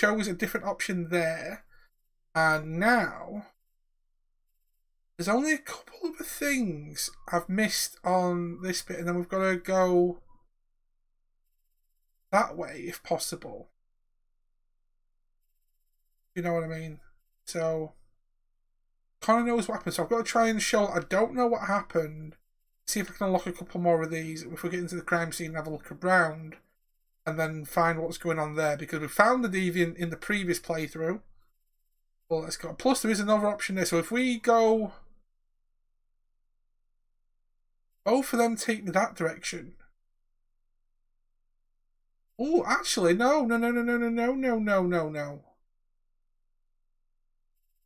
chose a different option there. And now, there's only a couple of things I've missed on this bit, and then we've got to go that way if possible. You know what I mean? So, kind of knows what happened. So I've got to try and show. I don't know what happened. See if I can unlock a couple more of these. If we get into the crime scene, have a look around, and then find what's going on there. Because we found the deviant in the previous playthrough. Well, let's go. Plus, there is another option there. So if we go, both of them take me that direction. Oh, actually, no.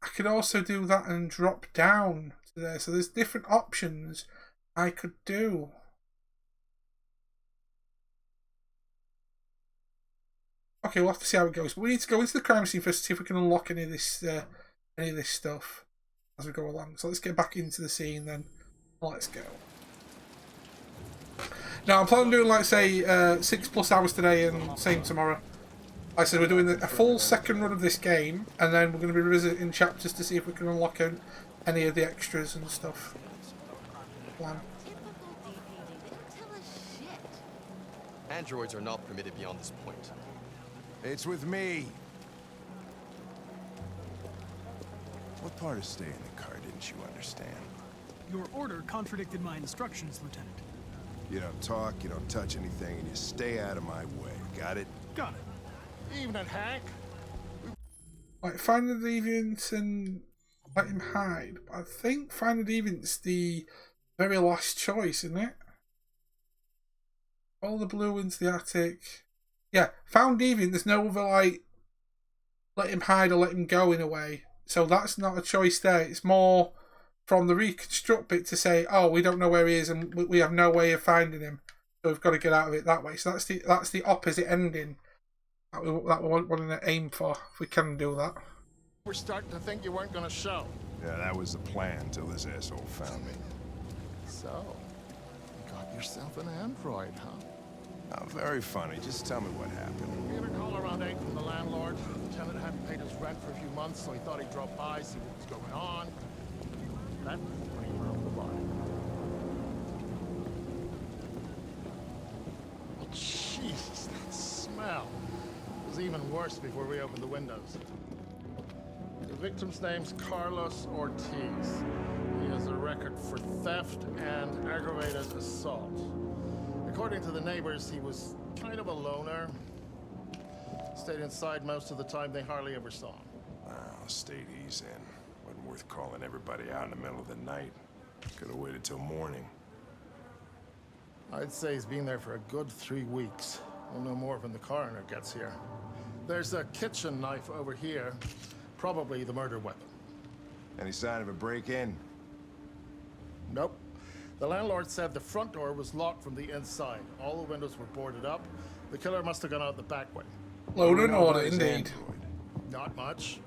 I could also do that and drop down to there. So there's different options I could do. Okay, we'll have to see how it goes. But we need to go into the crime scene first to see if we can unlock any of this stuff as we go along. So let's get back into the scene then. Let's go. Now I'm planning on doing, like, say, 6+ hours today and same tomorrow. Like I said, we're doing a full second run of this game, and then we're going to be revisiting chapters to see if we can unlock any of the extras and stuff. Plan. Androids are not permitted beyond this point. It's with me. What part of staying in the car didn't you understand? Your order contradicted my instructions, Lieutenant. You don't talk, you don't touch anything, and you stay out of my way. Got it? Got it. Evening, Hank. Like, find the deviant and let him hide. But I think find the deviant's the very last choice, isn't it? Follow the blue into the attic. Yeah, found deviant. There's no other, like, let him hide or let him go in a way. So that's not a choice there. It's more from the reconstruct bit to say, oh, we don't know where he is and we have no way of finding him. So we've got to get out of it that way. So that's the opposite ending that we want to aim for, if we can do that. We're starting to think you weren't going to show. Yeah, that was the plan till this asshole found me. So, you got yourself an android, huh? Oh, very funny. Just tell me what happened. We had a call around 8 from the landlord. The tenant hadn't paid his rent for a few months, so he thought he'd drop by, see what was going on. That's when he broke the bar. Oh, Jesus, that smell. It was even worse before we opened the windows. The victim's name's Carlos Ortiz. He has a record for theft and aggravated assault. According to the neighbors, he was kind of a loner. Stayed inside most of the time. They hardly ever saw him. Well, state he's in. Wasn't worth calling everybody out in the middle of the night. Could have waited till morning. I'd say he's been there for a good 3 weeks. We'll know more when the coroner gets here. There's a kitchen knife over here. Probably the murder weapon. Any sign of a break-in? Nope. The landlord said the front door was locked from the inside. All the windows were boarded up. The killer must have gone out the back way. Load and order, indeed. Not much.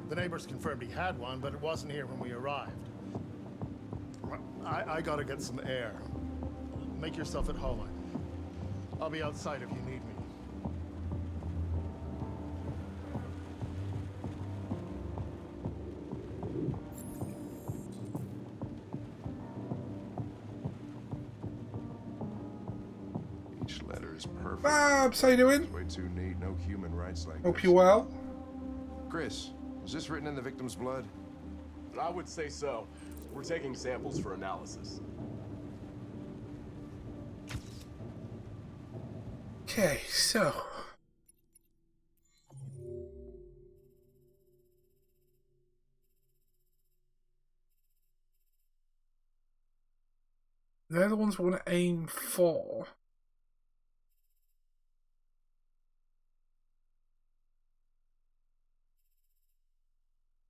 The neighbors confirmed he had one, but it wasn't here when we arrived. I gotta get some air. Make yourself at home. I'll be outside if you need me. Each letter is perfect. Babs, how you doing? Way too neat. No human rights like Hope this. you're well. Chris, was this written in the victim's blood? I would say so. We're taking samples for analysis. Okay, so they're the ones we want to aim for.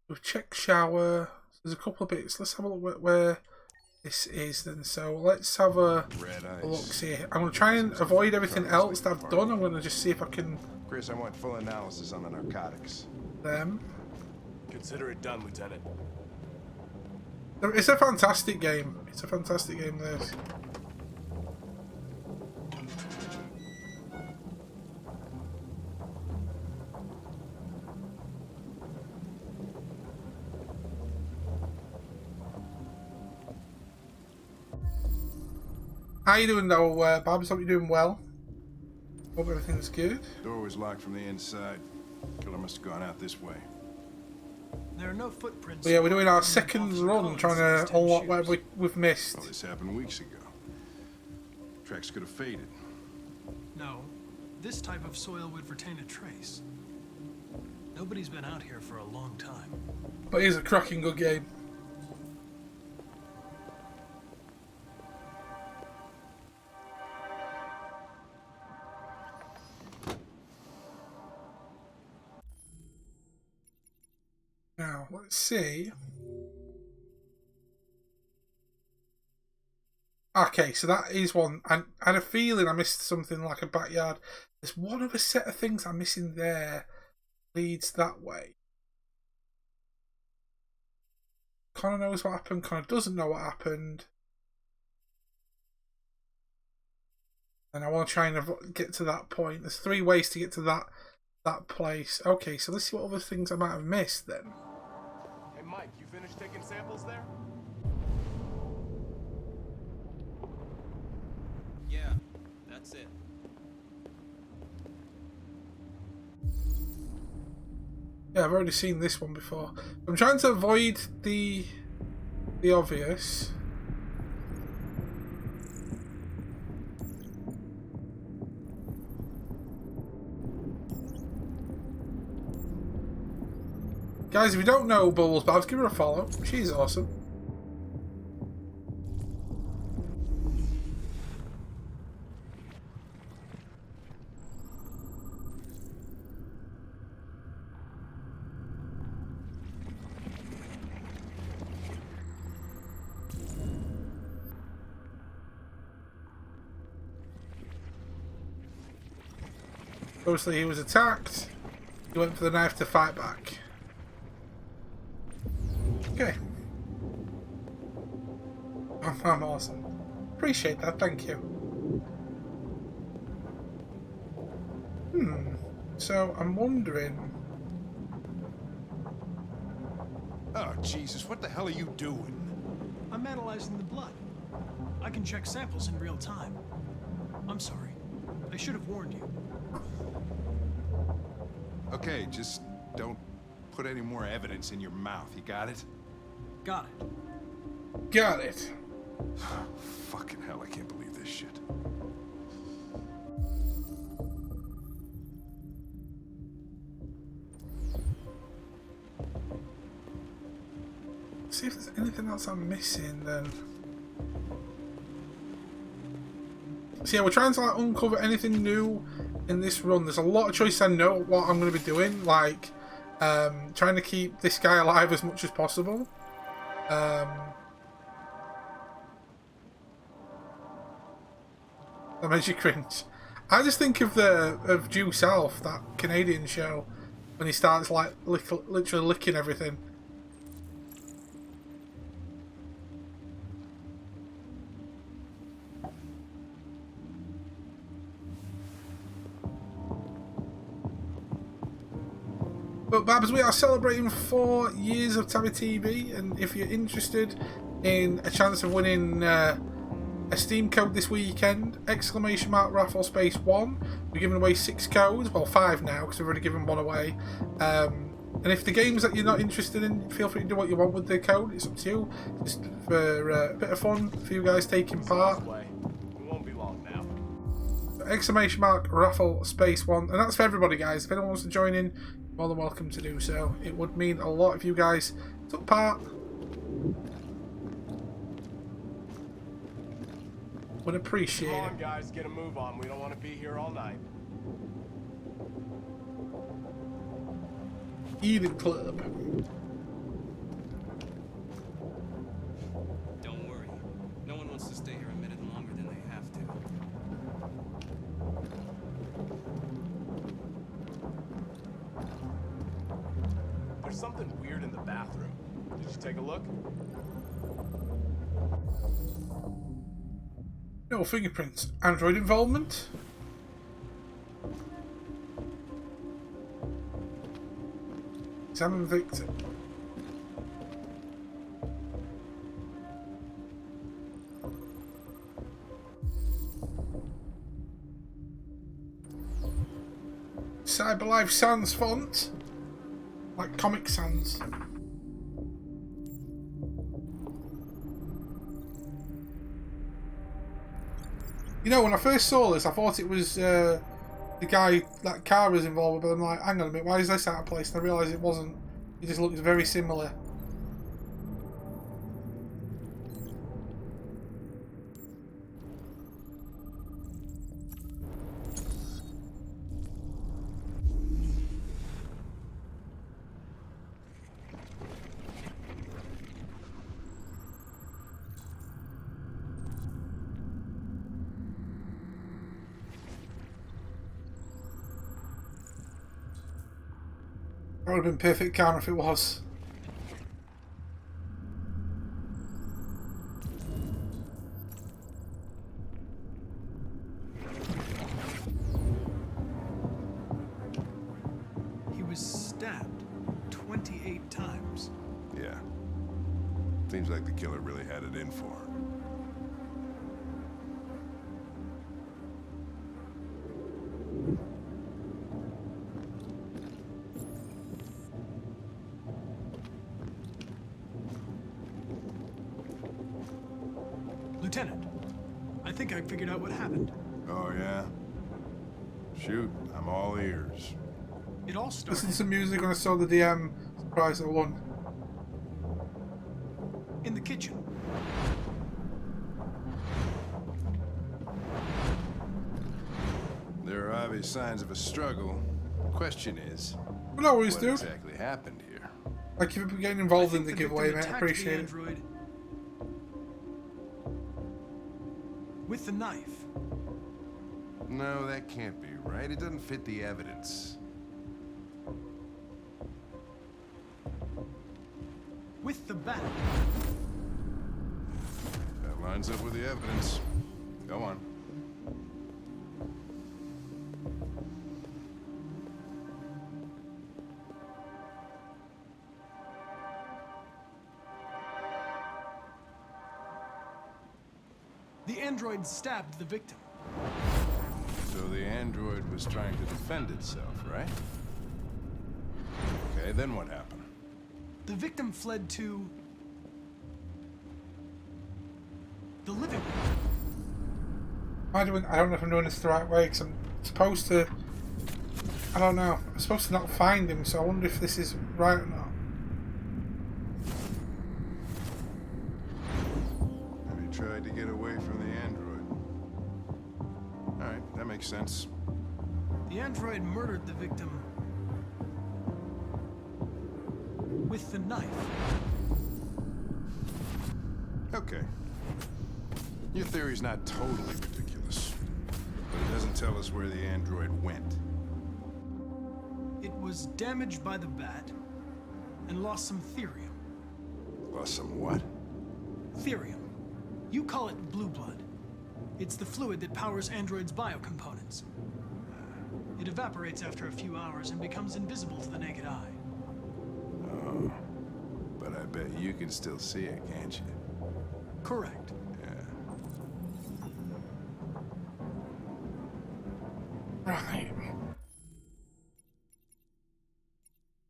We've checked shower. There's a couple of bits. Let's have a look where this is then. So let's have a look. See, I'm going to try and avoid everything else that I've done. I'm going to just see if I can. Chris, I want full analysis on the narcotics. Them. Consider it done, Lieutenant. It's a fantastic game. It's a fantastic game, this. How you doing though, Babs? Hope you're doing well. Hope everything's good. Door was locked from the inside. Killer must have gone out this way. There are no footprints. But yeah, we're doing our from second Officer run, Collins' trying to 10 unlock shoes. whatever we've missed. Well, this happened weeks ago. Tracks could have faded. No, this type of soil would retain a trace. Nobody's been out here for a long time. But it is a cracking good game. Now, let's see. Okay, so that is one. I had a feeling I missed something like a backyard. There's one other set of things I'm missing there. Leads that way. Connor knows what happened. Connor doesn't know what happened. And I want to try and get to that point. There's 3 ways to get to that place. Okay, so let's see what other things I might have missed then. Hey, Mike, you finished taking samples there? Yeah, that's it. Yeah, I've already seen this one before. I'm trying to avoid the obvious. Guys, if you don't know Bubbles Babs, give her a follow. She's awesome. Obviously, he was attacked. He went for the knife to fight back. Okay. I'm awesome. Appreciate that, thank you. So, I'm wondering... Oh, Jesus, what the hell are you doing? I'm analyzing the blood. I can check samples in real time. I'm sorry. I should have warned you. Okay, just don't put any more evidence in your mouth, you got it? Got it. Got it. Fucking hell, I can't believe this shit. See if there's anything else I'm missing then. So yeah, we're trying to like uncover anything new in this run. There's a lot of choices. I know what I'm going to be doing, like trying to keep this guy alive as much as possible. That makes you cringe. I just think of Due South, that Canadian show, when he starts like literally licking everything. But Babs, we are celebrating 4 years of Taavi TV, and if you're interested in a chance of winning a Steam code this weekend, !raffle space 1. We're giving away 6 codes, well 5 now because we've already given 1 away. And if the games that you're not interested in, feel free to do what you want with the code. It's up to you. Just for a bit of fun for you guys taking part. We won't be long now. !raffle space 1, and that's for everybody, guys. If anyone wants to join in, more than welcome to do so. It would mean a lot if you guys took part. Would appreciate Come it. on, guys, get a move on. We don't want to be here all night. Eden Club. Don't worry. No one wants to stay here a minute longer than they have to. There's something weird in the bathroom. Did you take a look? No fingerprints. Android involvement? Examine victim. Cyberlife Sans font. Like Comic Sans. You know, when I first saw this, I thought it was the guy that car was involved with, but I'm like, hang on a minute, why is this out of place? And I realised it wasn't. It just looked very similar. That would have been perfect camera if it was. He was stabbed 28 times. Yeah. Seems like the killer really had it in for him. Lieutenant, I think I figured out what happened. Oh, yeah? Shoot, I'm all ears. It all started Listen to some music when I saw the DM. Surprise, I won. in the kitchen. There are obvious signs of a struggle. Question is, But no worries, what dude. exactly happened here? Like, if you're getting involved in the victim giveaway, mate, I attacked appreciate the it. android with the knife. No, that can't be right. It doesn't fit the evidence. With the bat. That lines up with the evidence. Go on. The android stabbed the victim. So the android was trying to defend itself, right? Okay, then what happened? The victim fled to the living room. I don't know if I'm doing this the right way, because I'm supposed to... I don't know. I'm supposed to not find him, so I wonder if this is right or not. Maybe he tried to get away from the android. Alright, that makes sense. The android murdered the victim with the knife. Okay. Your theory's not totally ridiculous, but it doesn't tell us where the android went. It was damaged by the bat and lost some therium. Lost some what? Therium. You call it blue blood. It's the fluid that powers androids' biocomponents. It evaporates after a few hours and becomes invisible to the naked eye. Oh. But I bet you can still see it, can't you? Correct. Yeah. Right.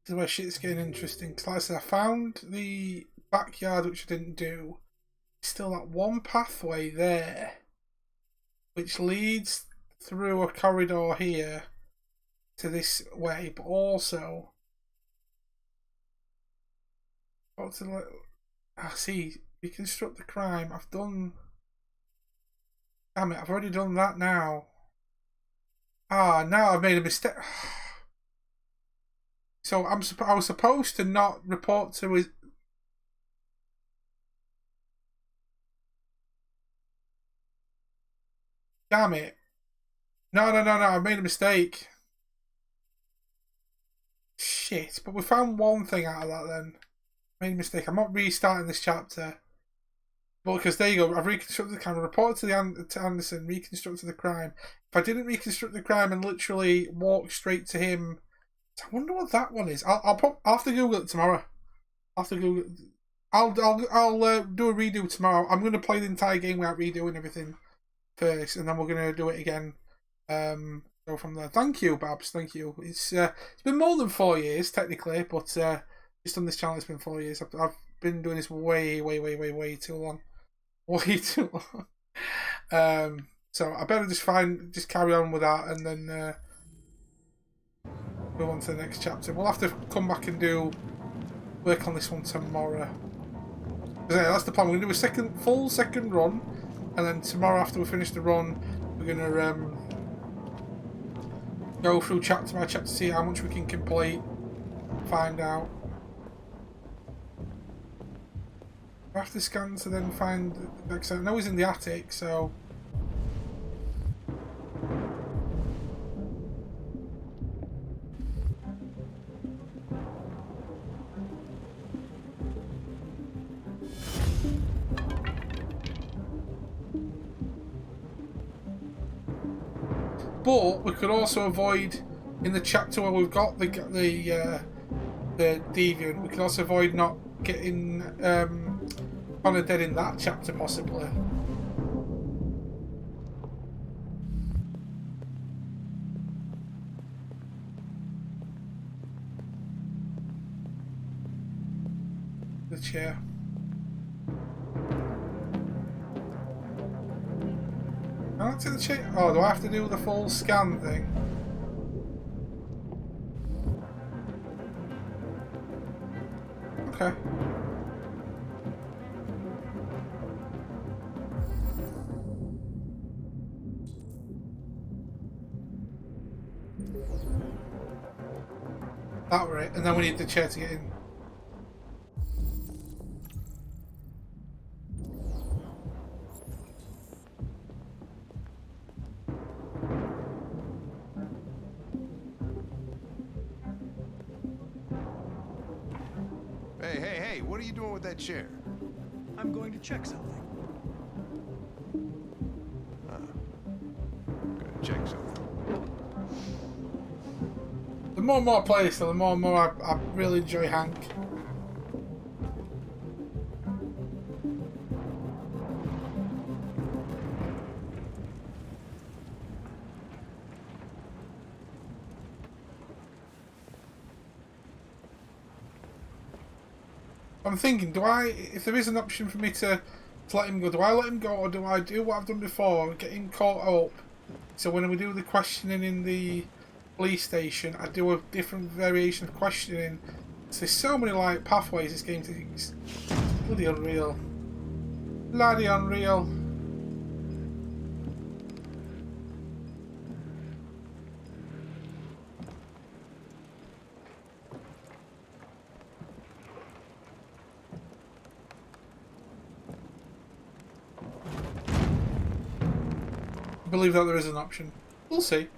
This is where shit's getting interesting. Because like I said, I found the backyard, which I didn't do. Still that one pathway there, which leads through a corridor here to this way, but also... I see. Reconstruct the crime. I've done... Damn it, I've already done that now. Ah, now I've made a mistake. So I was supposed to not report to his... Damn it. No, I've made a mistake. Shit, but we found one thing out of that then. Made a mistake. I'm not restarting this chapter. But because there you go, I've reconstructed the camera, reported to Anderson, reconstructed the crime. If I didn't reconstruct the crime and literally walk straight to him, I wonder what that one is. I'll have to Google it tomorrow. I'll have to Google it. I'll do a redo tomorrow. I'm going to play the entire game without redoing everything first, and then we're going to do it again go from there. Thank you, Babs. Thank you. It's been more than 4 years technically, but just on this channel it's been 4 years. I've been doing this way too long. Way too long. So I better just carry on with that and then move on to the next chapter. We'll have to come back and work on this one tomorrow. That's the plan. We're going to do a full second run, and then tomorrow after we finish the run, we're going to go through chapter by chapter, see how much we can complete, find out. I have to scan to then find the next. I know he's in the attic, so. But we could also avoid in the chapter where we've got the deviant. We could also avoid not getting Connor dead in that chapter possibly. The chair. I to the chair. Oh, do I have to do the full scan thing? Okay. That right, and then we need the chair to get in. Hey, what are you doing with that chair? I'm going to check something. Gonna check something. The more and more I play this, the more and more I really enjoy Hank. I'm thinking, if there is an option for me to let him go, do I let him go or do I do what I've done before, get him caught up? So when we do the questioning in the police station, I do a different variation of questioning. So there's so many like pathways this game takes. Bloody unreal. Bloody unreal. I believe that there is an option. We'll see.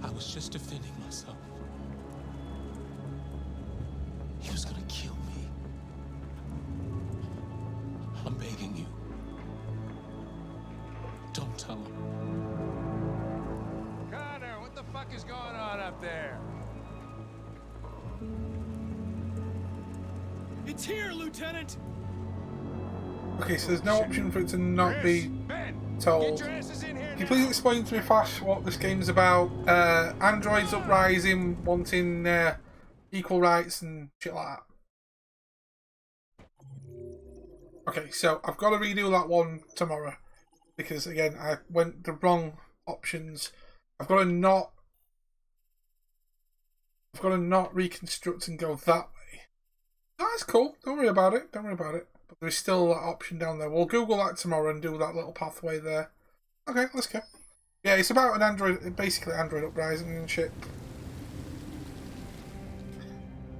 I was just defending myself. He was gonna kill me. I'm begging you. Don't tell him. Connor, what the fuck is going on up there? It's here, Lieutenant! Okay, so there's no option for it to not be Ben, told. get your asses in here Can you now. please explain to me, Flash, what this game's about? Androids uprising, wanting equal rights and shit like that. Okay, so I've got to redo that one tomorrow because again I went the wrong options. I've got to not reconstruct and go that way. That's cool. Don't worry about it. Don't worry about it. But there's still that option down there. We'll Google that tomorrow and do that little pathway there. Okay, let's go. Yeah, it's about an Android, basically Android uprising and shit.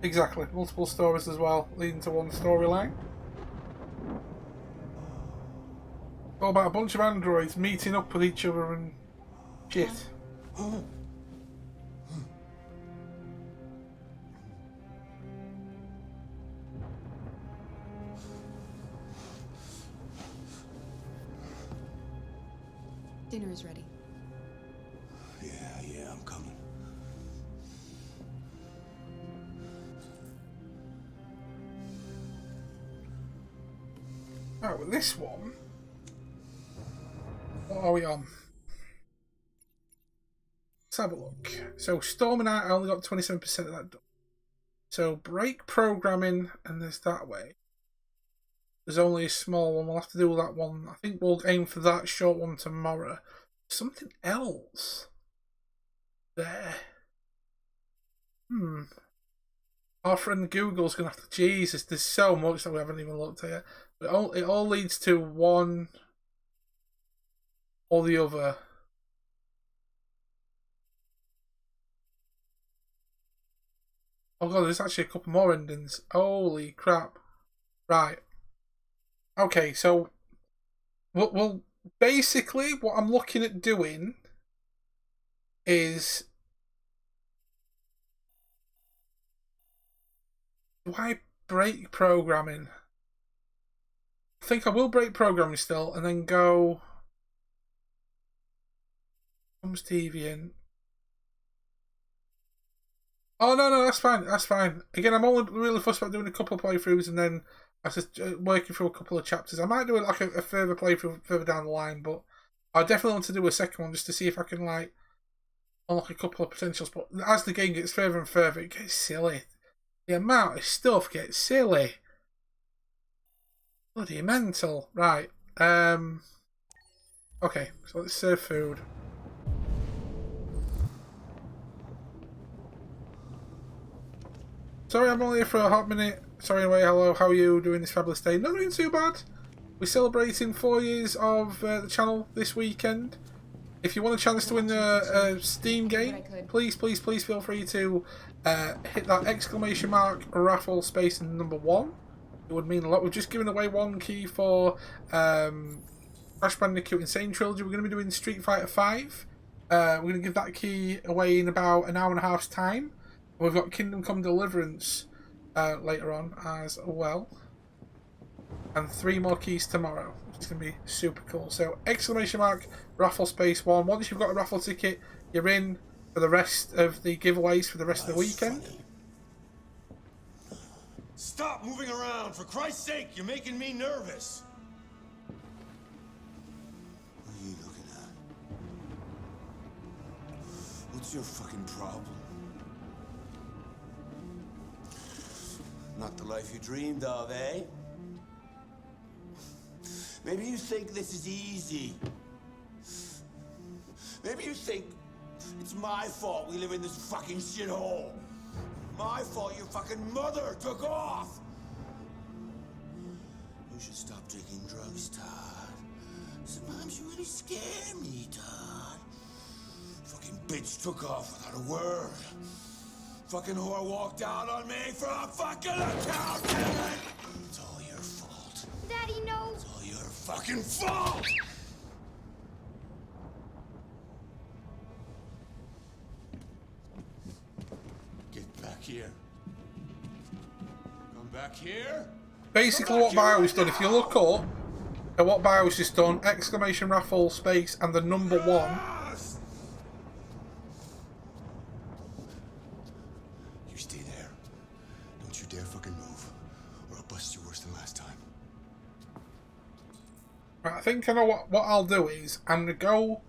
Exactly. Multiple stories as well, leading to one storyline. All about a bunch of androids meeting up with each other and Shit. Dinner is ready. Yeah, I'm coming. Right, with this one, what are we on? Let's have a look. So, Storm and I only got 27% of that done. So, break programming, and there's that way. There's only a small one. We'll have to do that one. I think we'll aim for that short one tomorrow. Something else there. Our friend Google's going to have to... Jesus, there's so much that we haven't even looked at yet. But it all leads to one or the other. Oh god, there's actually a couple more endings. Holy crap. Right. Okay, so we'll basically what I'm looking at doing is, do I break programming? I think I will break programming still and then go comes TV in. Oh no, that's fine. Again, I'm only really fussed about doing a couple of playthroughs and then I was just working through a couple of chapters. I might do it like a further playthrough further down the line, but I definitely want to do a second one just to see if I can like unlock a couple of potentials. But as the game gets further and further, it gets silly. The amount of stuff gets silly. Bloody mental. Right. Okay, so let's serve food. Sorry, I'm only here for a hot minute. Sorry, anyway, hello, how are you doing this fabulous day? Not doing too bad. We're celebrating 4 years of the channel this weekend. If you want a chance to win a Steam game, please feel free to hit that exclamation mark raffle space and number 1. It would mean a lot. We've just given away 1 key for Crash Bandicoot Insane Trilogy. We're going to be doing Street Fighter 5. We're going to give that key away in about an hour and a half's time. We've got Kingdom Come Deliverance later on as well. And 3 more keys tomorrow. It's going to be super cool. So, exclamation mark, raffle space 1. Once you've got a raffle ticket, you're in for the rest of the giveaways for the rest of the weekend. Stop moving around, for Christ's sake, you're making me nervous. What are you looking at? What's your fucking problem? Not the life you dreamed of, eh? Maybe you think this is easy. Maybe you think it's my fault we live in this fucking shithole. My fault your fucking mother took off. You should stop drinking drugs, Todd. Sometimes you really scare me, Todd. Fucking bitch took off without a word. Fucking whore walked out on me for a fucking account, damn it! It's all your fault. Daddy, no! It's all your fucking fault! Get back here. Come back here. Basically what Bio's done, if you look up at what Bio's just done, exclamation raffle space and the number 1. Right, I think I know what I'll do is I'm going to go,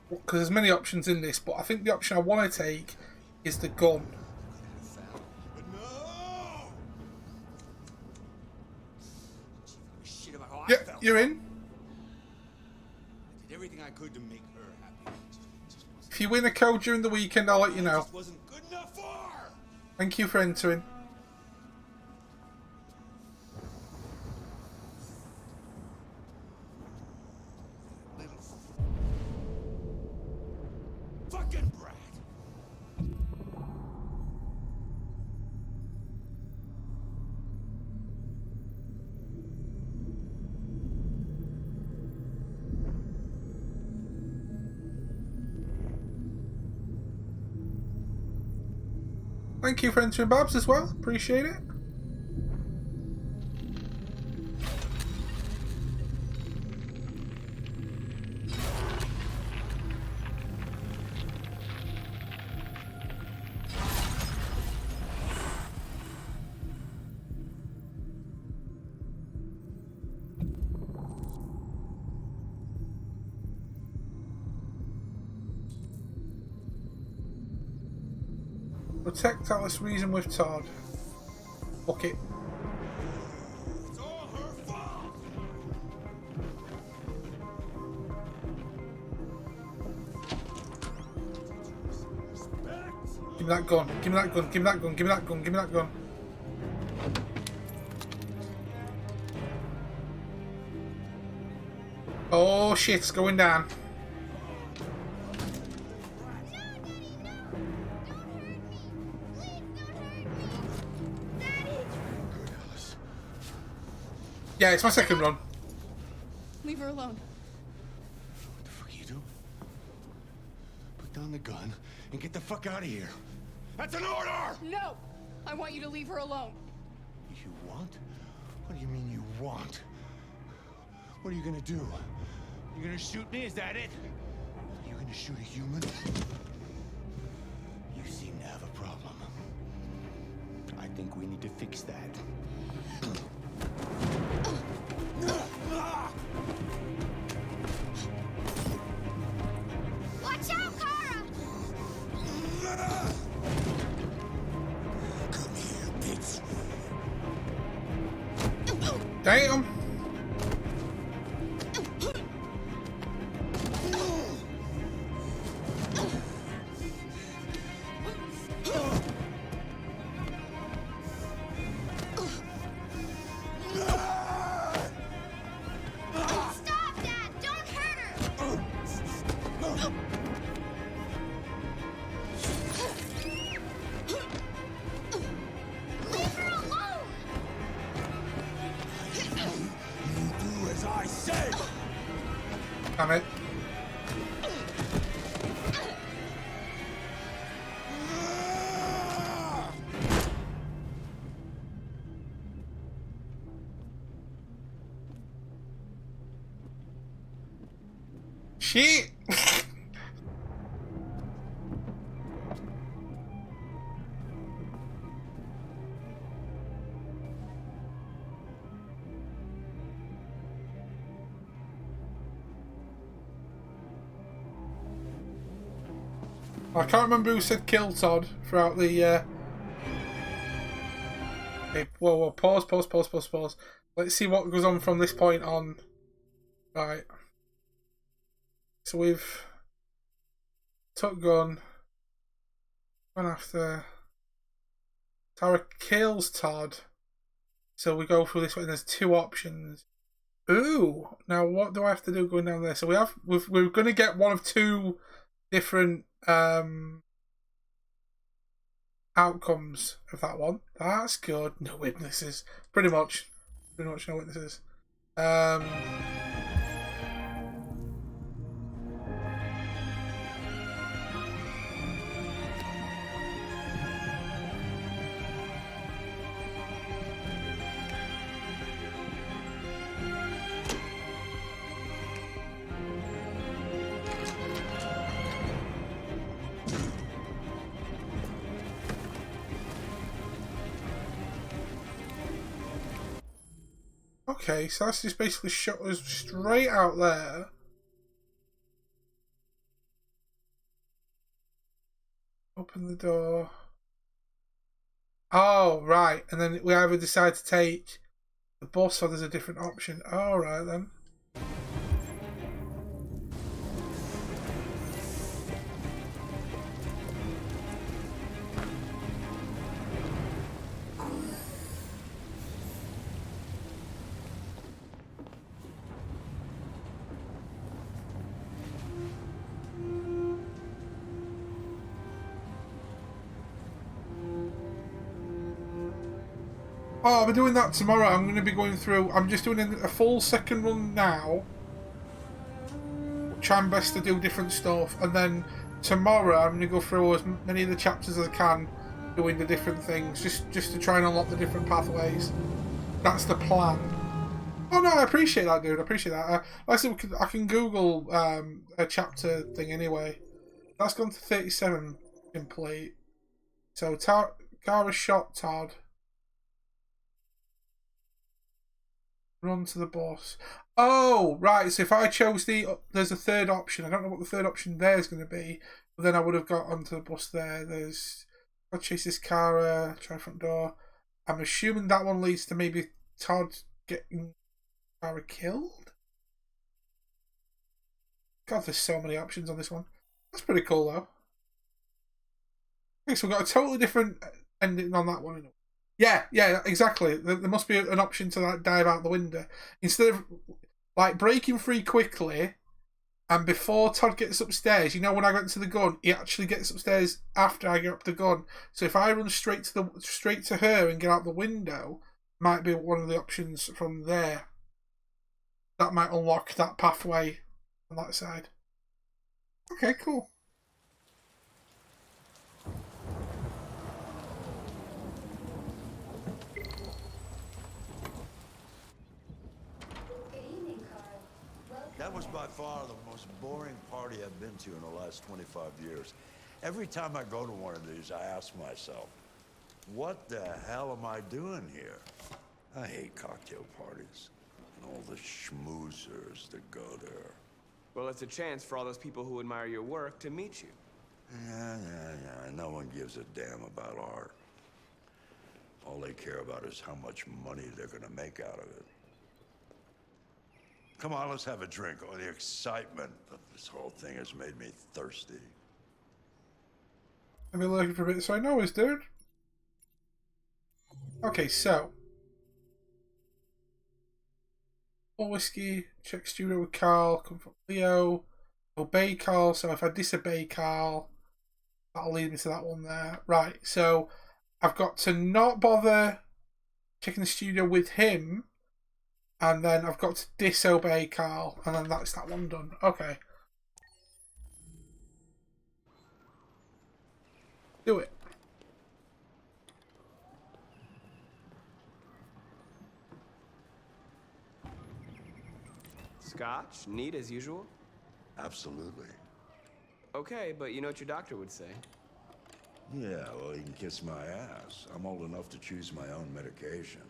because there's many options in this, but I think the option I want to take is the gun. Yeah, you're in. I did everything I could to make her happy. If you win a code during the weekend, I'll let you know. Thank you for entering. Fucking brat. Thank you for entering Babs as well. Appreciate it. Protect Alice, reason with Todd. Okay. It's all her fault. Give me that gun. Give me that gun. Give me that gun. Give me that gun. Give me that gun. Oh shit, it's going down. Yeah, it's my second run. Leave her alone. What the fuck are you doing? Put down the gun and get the fuck out of here. That's an order! No! I want you to leave her alone. You want? What do you mean you want? What are you gonna do? You gonna shoot me? Is that it? Are you gonna shoot a human? You seem to have a problem. I think we need to fix that. Watch out, Kara! Come here, bitch. Damn. Stop that! Don't hurt her! Leave her alone! You do as I say. Damn it. Shit. I can't remember who said kill Todd throughout the okay, whoa, pause. Let's see what goes on from this point on. Right. So we've took gun. Gone after Tara kills Todd. So we go through this way and there's two options. Ooh, now what do I have to do going down there? So we're gonna get one of two different outcomes of that one. That's good. No witnesses. Pretty much no witnesses. Okay, so that's just basically shut us straight out there. Open the door. Oh, right. And then we either decide to take the bus or there's a different option. All right, then. Oh, I'll be doing that tomorrow. I'm going to be going through... I'm just doing a full second run now. Trying best to do different stuff. And then tomorrow I'm going to go through as many of the chapters as I can doing the different things, just to try and unlock the different pathways. That's the plan. Oh no, I appreciate that, dude. I appreciate that. Like I said, I can Google a chapter thing anyway. That's gone to 37 complete. So Kara shot Todd. Run to the boss. Oh, right. So if I chose there's a third option. I don't know what the third option there is going to be, but then I would have got onto the bus there. There's I'll chase this Kara, try front door. I'm assuming that one leads to maybe Todd getting Kara killed. God, there's so many options on this one. That's pretty cool though. Okay, so we've got a totally different ending on that one. Yeah, exactly. There must be an option to like dive out the window instead of like breaking free quickly. And before Todd gets upstairs, you know, when I got into the gun, he actually gets upstairs after I get up the gun. So if I run straight to her and get out the window, might be one of the options from there. That might unlock that pathway on that side. Okay, cool. That was by far the most boring party I've been to in the last 25 years. Every time I go to one of these, I ask myself, what the hell am I doing here? I hate cocktail parties and all the schmoozers that go there. Well, it's a chance for all those people who admire your work to meet you. Yeah. No one gives a damn about art. All they care about is how much money they're gonna make out of it. Come on, let's have a drink. Oh, the excitement of this whole thing has made me thirsty. I've been looking for a bit, so I know it's dude. Okay, so. Full whiskey, check studio with Carl, come from Leo, obey Carl, so if I disobey Carl, that'll lead me to that one there. Right, so I've got to not bother checking the studio with him. And then I've got to disobey Carl, and then that's that one done. Okay. Do it. Scotch? Neat as usual? Absolutely. Okay, but you know what your doctor would say. Yeah, well, he can kiss my ass. I'm old enough to choose my own medication.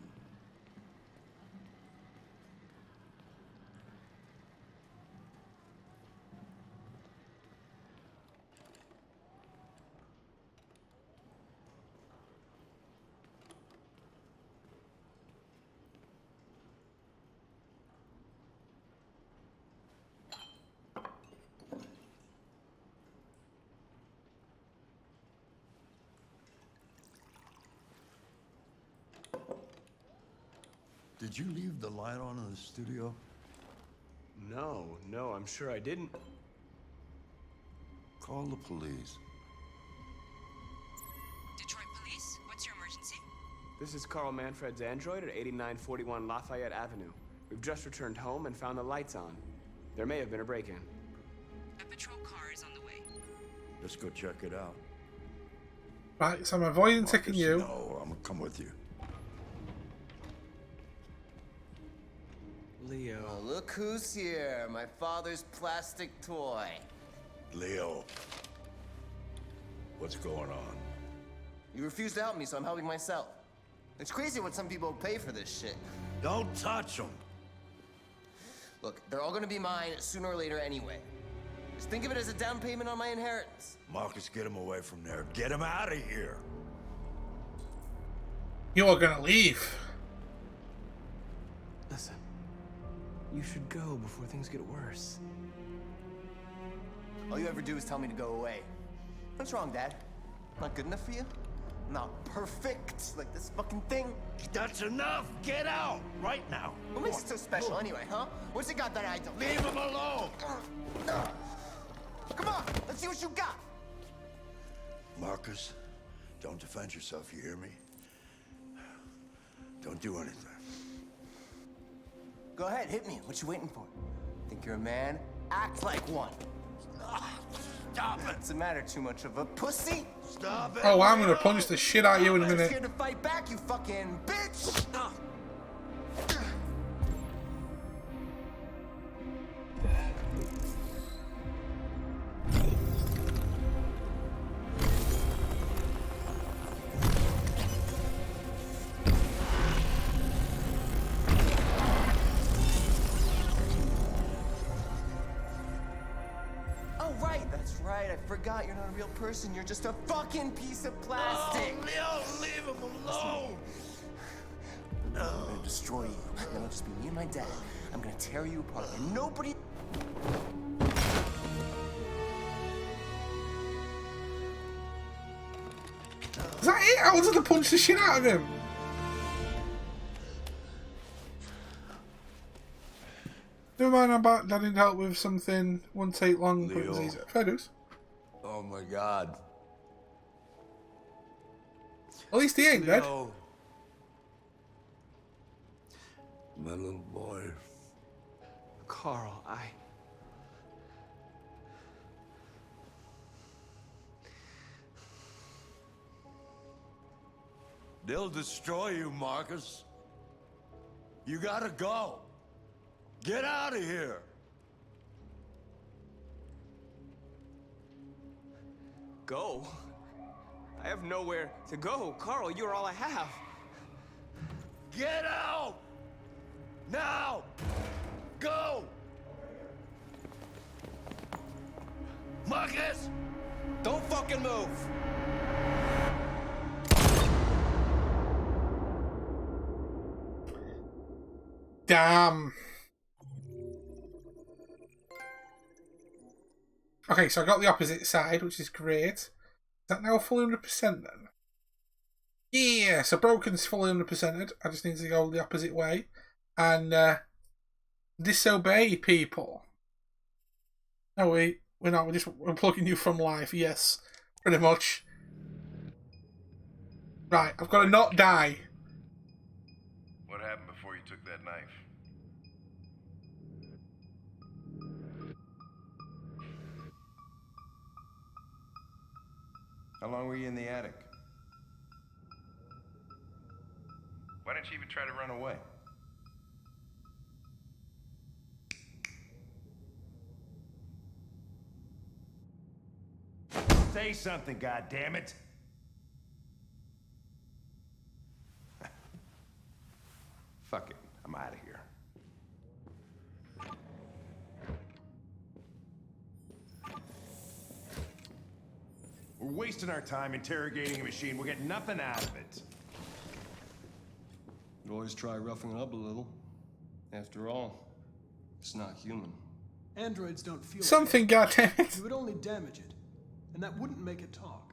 Did you leave the light on in the studio? No, I'm sure I didn't. Call the police. Detroit Police, what's your emergency? This is Carl Manfred's android at 8941 Lafayette Avenue. We've just returned home and found the lights on. There may have been a break-in. A patrol car is on the way. Let's go check it out. Right, so I'm avoiding taking you. No, I'm gonna come with you. Leo. Oh, look who's here. My father's plastic toy. Leo. What's going on? You refuse to help me, so I'm helping myself. It's crazy what some people pay for this shit. Don't touch them. Look, they're all gonna be mine sooner or later anyway. Just think of it as a down payment on my inheritance. Markus, get him away from there. Get him out of here. You are gonna leave. Listen. You should go before things get worse. All you ever do is tell me to go away. What's wrong, Dad? Not good enough for you? Not perfect like this fucking thing? That's enough! Get out! Right now! What makes it so special anyway, huh? What's it got that I don't? Leave him alone! Come on, let's see what you got! Markus, don't defend yourself, you hear me? Don't do anything. Go ahead, hit me. What you waiting for? Think you're a man? Act like one. Stop it! What's the matter? Too much of a pussy? Stop it! Oh, I'm gonna punch the shit out of you in a You're minute. scared to fight back, you fucking bitch! Oh, right, that's right. I forgot you're not a real person. You're just a fucking piece of plastic. Oh, Leo, leave him alone! I'm gonna destroy you. Then it'll just be me and my dad. I'm gonna tear you apart, and nobody. Is that it? I wanted to punch the shit out of him. Never mind, I'm back. That didn't help with something. Won't take long, but it was Leo. easy. Fair dues. Oh my god. At least he ain't dead. Leo. My little boy. Carl, They'll destroy you, Markus. You gotta go. Get out of here. Go? I have nowhere to go. Carl, you're all I have. Get out! Now! Go! Markus! Don't fucking move! Damn. Okay, so I got the opposite side, which is great. Is that now fully 100% then? Yeah, so Broken's fully 100%ed. I just need to go the opposite way. And disobey people. No, we're not. We're plugging you from life. Yes, pretty much. Right, I've got to not die. What happened before you took that knife? How long were you in the attic? Why didn't you even try to run away? Say something, goddammit! Fuck it, I'm out of here. We're wasting our time interrogating a machine. We'll get nothing out of it. You always try roughing it up a little. After all, it's not human. Androids don't feel Something, goddammit. You would only damage it, and that wouldn't make it talk.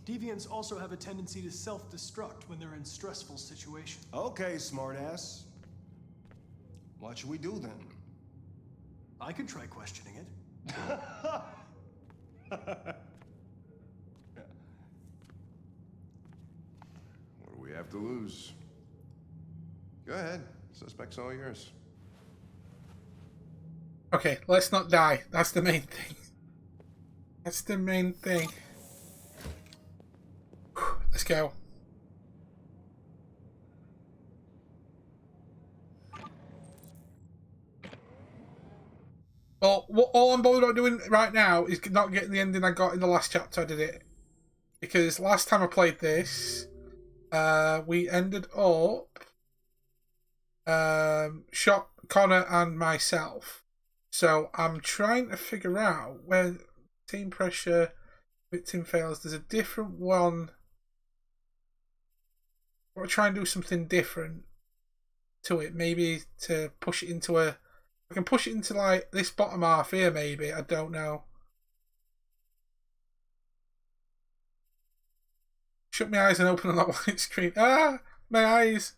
Deviants also have a tendency to self-destruct when they're in stressful situations. Okay, smartass. What should we do then? I could try questioning it. What do we have to lose? Go ahead. Suspect's all yours. Okay, let's not die. That's the main thing. That's the main thing. Let's go. Well, all I'm bothered about doing right now is not getting the ending I got in the last chapter I did it. Because last time I played this, we ended up shot Connor and myself. So I'm trying to figure out where team pressure, victim fails. There's a different one. I want to try and do something different to it. Maybe to push it into a... I can push it into like this bottom half here maybe. I don't know. Shut my eyes and open on that white screen. Ah! My eyes!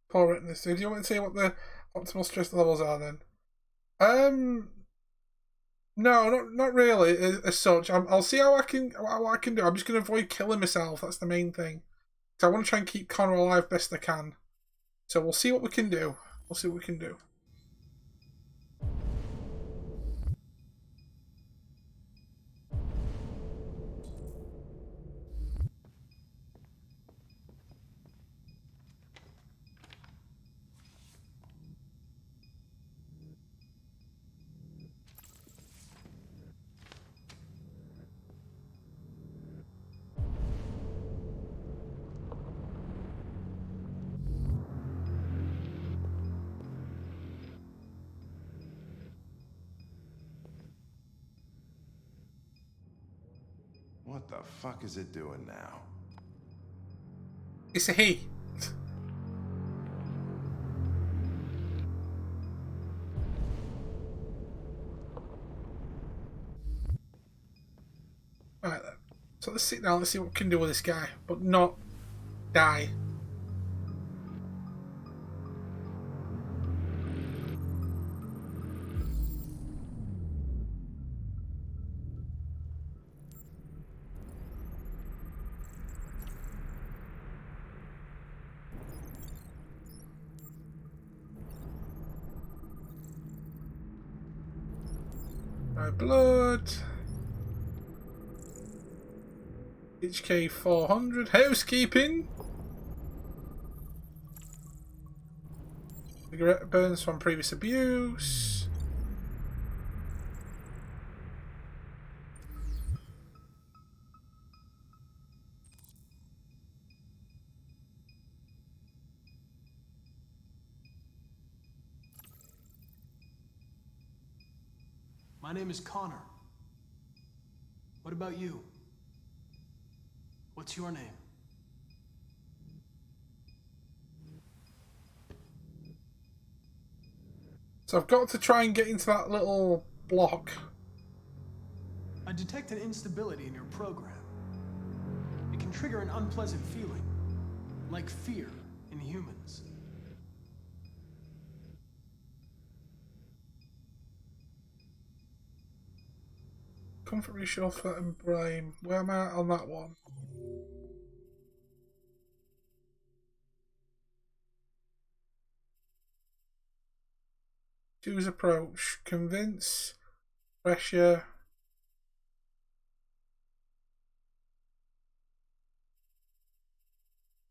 Poor witness. Do you want to see what the optimal stress levels are then? No, not really as such. I'll see how I can do. I'm just going to avoid killing myself. That's the main thing. So I want to try and keep Connor alive best I can. So we'll see what we can do. We'll see what we can do. What the fuck is it doing now? It's a he. Right then. So let's sit down, let's see what we can do with this guy, but not die. My blood. HK 400. Housekeeping. Cigarette burns from previous abuse. My name is Connor. What about you? What's your name? So I've got to try and get into that little block. I detect an instability in your program. It can trigger an unpleasant feeling, like fear in humans. Comfort reshuffle and Brime. Where am I on that one? Choose approach. Convince. Pressure.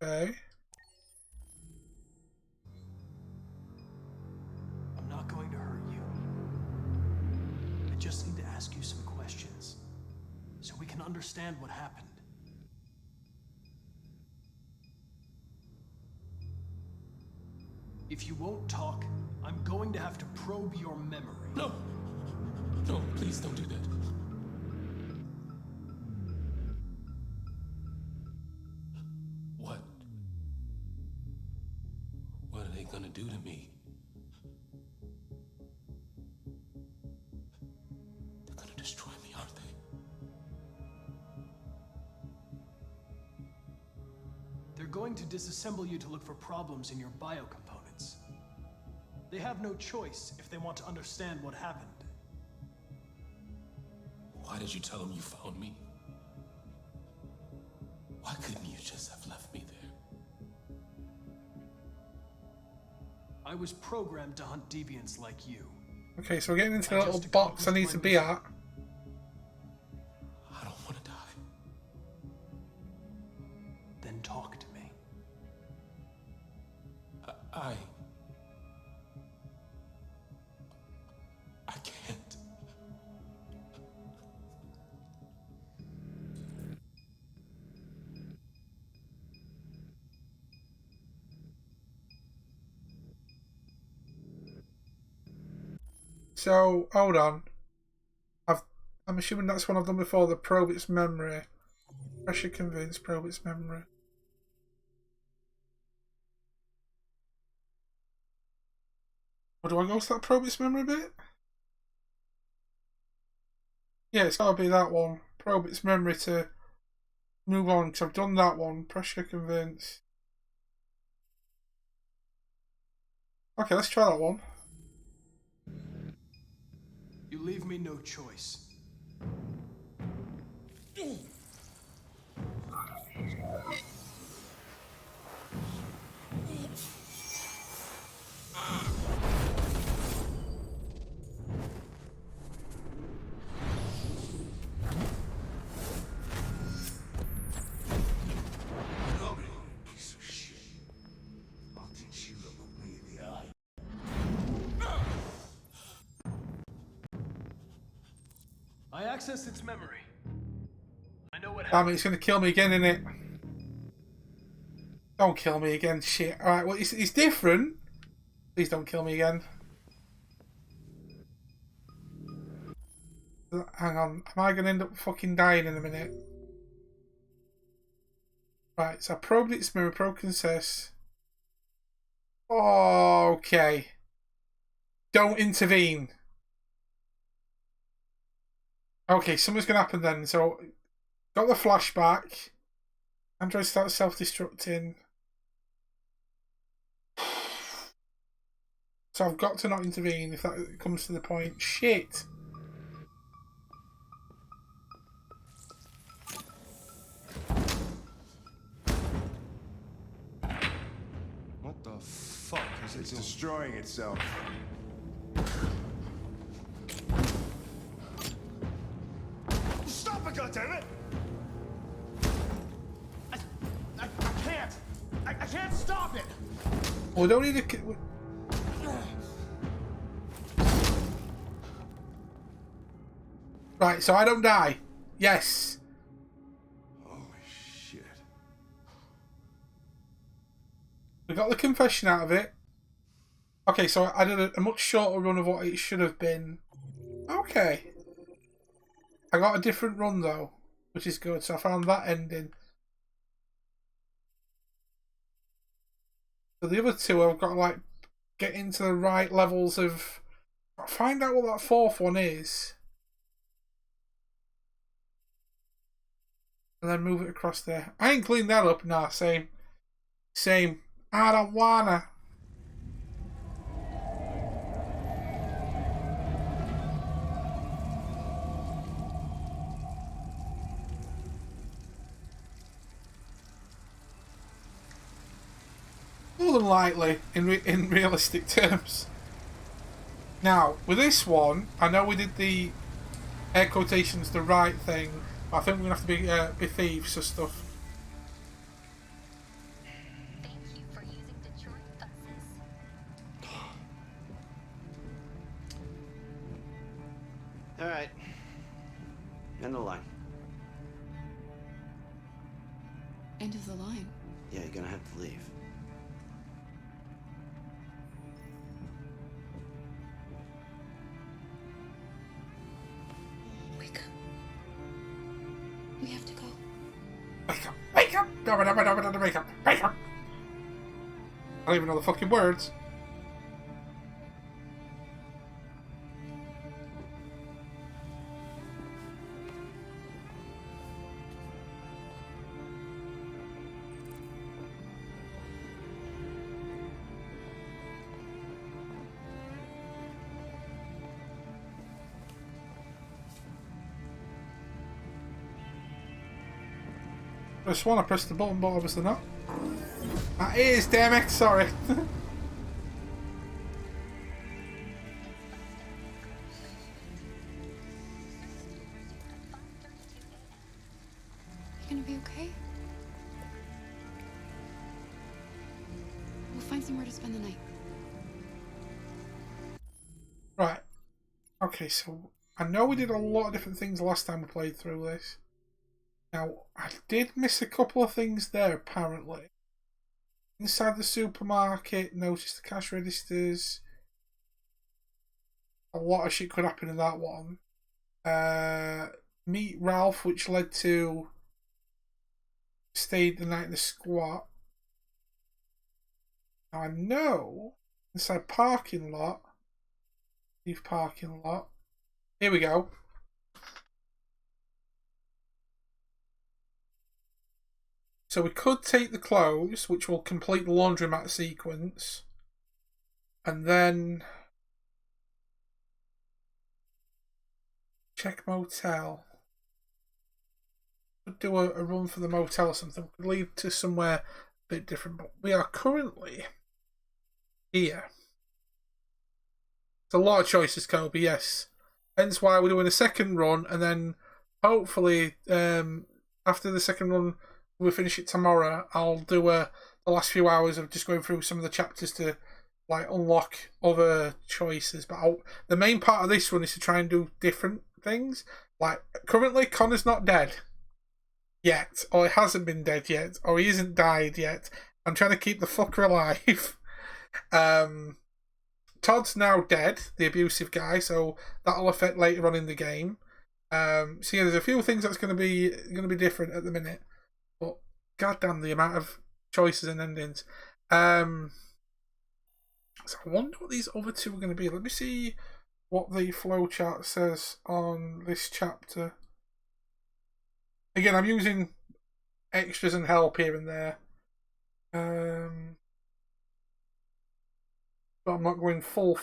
Okay. I'm not going to hurt you. I just need to ask you some questions so we can understand what happened. If you won't talk, I'm going to have to probe your memory. No! No, please don't do that. What are they gonna do to me? They're gonna destroy me, aren't they? They're going to disassemble you to look for problems in your biocomponents. They have no choice if they want to understand what happened. Why did you tell them you found me? Why couldn't you just have left me there? I was programmed to hunt deviants like you. Okay, so we're getting into the little box I need to be at. I don't want to die. Then talk to me. I can't. So hold on. I'm assuming that's one I've done before. The probe its memory. Pressure convince. Probe its memory. Or do I go to that probe its memory bit? Yeah, it's gotta be that one. Probe its memory to move on, because I've done that one. Pressure convince. Okay, let's try that one. You leave me no choice. Piece of shit. I'll teach you to look me in the eye. I accessed its memory. I know what Damn happened. it, it's gonna kill me again, innit? Don't kill me again, shit. Alright, well, it's different. Please don't kill me again. Hang on, am I gonna end up fucking dying in a minute? Right, so I probed its mirror, broke incest. Oh, okay. Don't intervene. Okay, something's going to happen then. So, got the flashback. Android starts self-destructing. So I've got to not intervene if that comes to the point. Shit. What the fuck is it doing? Destroying itself. Stop it, goddammit! I can't! I can't stop it! We don't need to... Right, so I don't die. Yes. Holy shit. We got the confession out of it. Okay, so I did a much shorter run of what it should have been. Okay. I got a different run though, which is good. So I found that ending. So the other two, I've got to like get into the right levels of... Find out what that fourth one is. And then move it across there. I ain't cleaned that up. Nah, same. Same. I don't wanna. More than likely, in realistic terms. Now, with this one, I know we did the air quotations the right thing, but I think we're gonna have to be thieves or stuff. Thank you for using Detroit buses. All right. End of the line. End of the line. Yeah, you're gonna have to leave. Wake up. We have to go. Wake up! Wake up! Wake up! Wake up! I don't even know the fucking words. I swan I pressed the button, but obviously not. That is, damn it, sorry. You gonna be okay? We'll find somewhere to spend the night. Right. Okay, so I know we did a lot of different things last time we played through this. Now, I did miss a couple of things there, apparently. Inside the supermarket, notice the cash registers. A lot of shit could happen in that one. Meet Ralph, which led to stayed the night in the squat. Now I know inside parking lot. Leave parking lot. Here we go. So we could take the clothes, which will complete the laundromat sequence. And then check motel. Could do a run for the motel or something. Could lead to somewhere a bit different. But we are currently here. It's a lot of choices, Kobe, yes. Hence why we're doing a second run, and then hopefully after the second run, we'll finish it tomorrow. I'll do the last few hours of just going through some of the chapters to like unlock other choices. But the main part of this one is to try and do different things. Like currently, Connor's not dead yet, or he hasn't been dead yet, or he isn't died yet. I'm trying to keep the fucker alive. Todd's now dead, the abusive guy, so that'll affect later on in the game. So yeah, there's a few things that's going to be different at the minute. But goddamn the amount of choices and endings. So I wonder what these other two are going to be. Let me see what the flowchart says on this chapter. Again, I'm using extras and help here and there. But I'm not going full.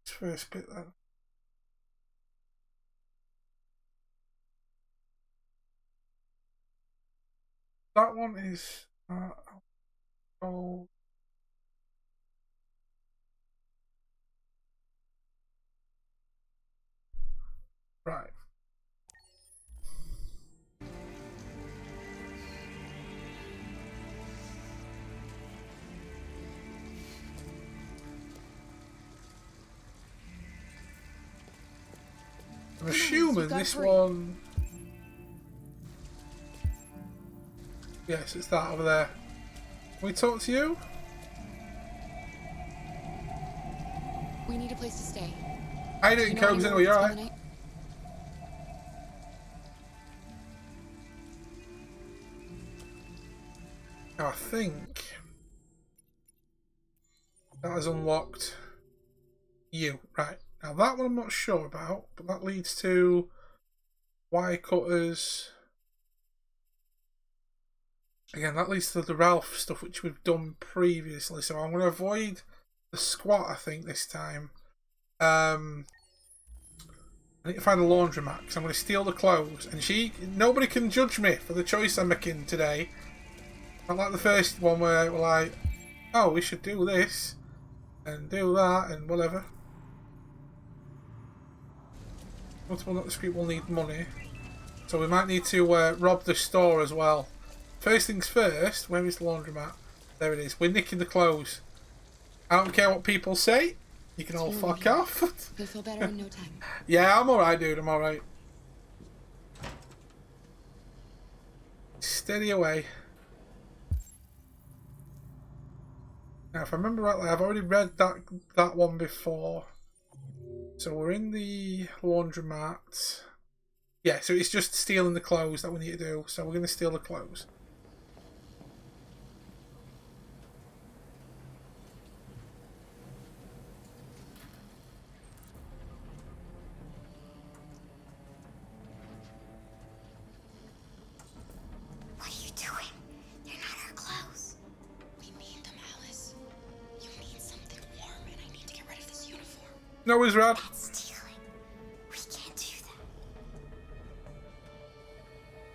This first bit then. That one is oh. Right. I'm assuming this one. Yes, it's that over there. Can we talk to you? We need a place to stay. How you doing, Cobes? Anyway, you alright? I think that has unlocked you. Right. Now that one I'm not sure about, but that leads to wire cutters. Again, that leads to the Ralph stuff, which we've done previously. So I'm going to avoid the squat, I think, this time. I need to find a laundromat, because I'm going to steal the clothes. And nobody can judge me for the choice I'm making today. Not like the first one where we're like, oh, we should do this, and do that, and whatever. Multiple not discreet will need money. So we might need to rob the store as well. First things first, where is the laundromat? There it is. We're nicking the clothes. I don't care what people say. You can all fuck off. You'll feel better in no time. Yeah, I'm alright, dude. I'm alright. Steady away. Now, if I remember rightly, I've already read that one before. So we're in the laundromat. Yeah, so it's just stealing the clothes that we need to do. So we're going to steal the clothes. What are you doing? They're not our clothes. We need them, Alice. You need something warm, and I need to get rid of this uniform. No, he's rad. That's stealing. We can't do that.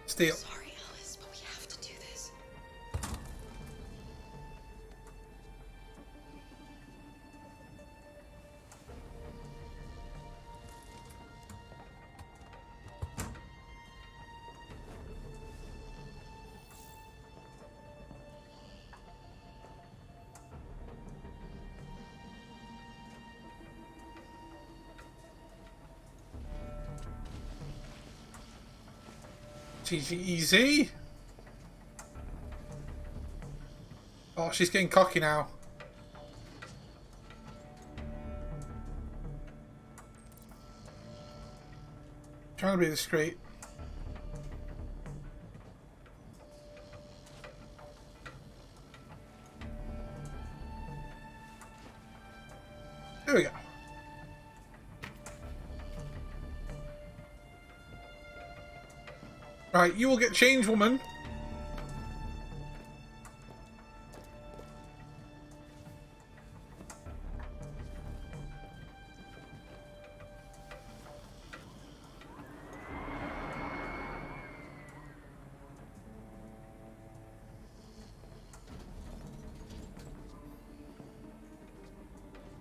Steal. Sorry, Alice, but we have to do this. Easy. Oh, she's getting cocky now. Trying to be discreet. There we go. Right, you will get changed, woman.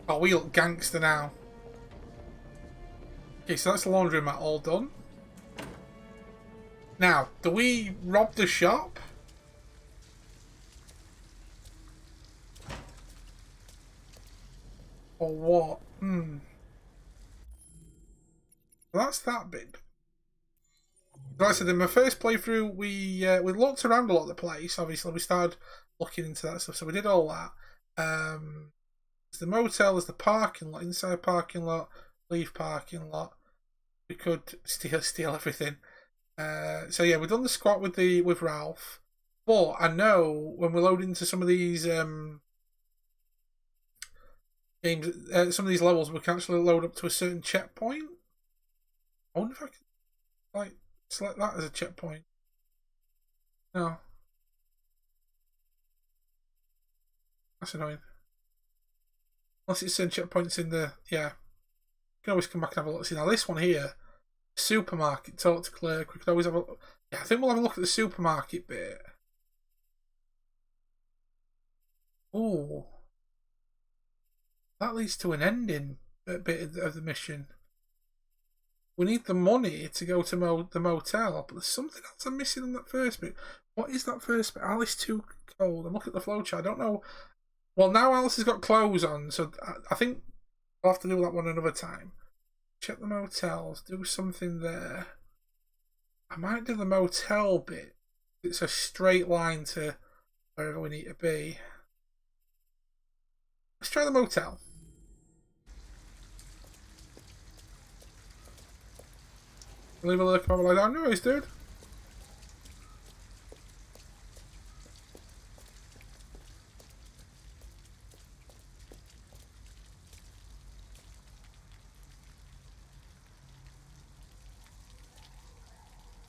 Oh, we look gangster now. Okay, so that's the laundromat all done. Now, do we rob the shop? Or what? That's that bit. Like I said, in my first playthrough, we looked around a lot of the place. Obviously, we started looking into that stuff, so we did all that. There's the motel, there's the parking lot, inside parking lot, leave parking lot. We could steal everything. So yeah, we've done the squat with Ralph. But I know when we load into some of these games, some of these levels, we can actually load up to a certain checkpoint. I wonder if I can like select that as a checkpoint. No. That's annoying. Unless it's certain checkpoints in the... Yeah. You can always come back and have a look. See, now this one here, supermarket, talk to clerk. We could always have a... Yeah, I think we'll have a look at the supermarket bit. Oh. That leads to an ending bit of the mission. We need the money to go to the motel, but there's something else I'm missing in that first bit. What is that first bit? Alice too cold. I'm looking at the flowchart. I don't know. Well, now Alice has got clothes on, so I think I'll have to do that one another time. Check the motels. Do something there. I might do the motel bit. It's a straight line to wherever we need to be. Let's try the motel. Leave a little comment like that. Nice, dude.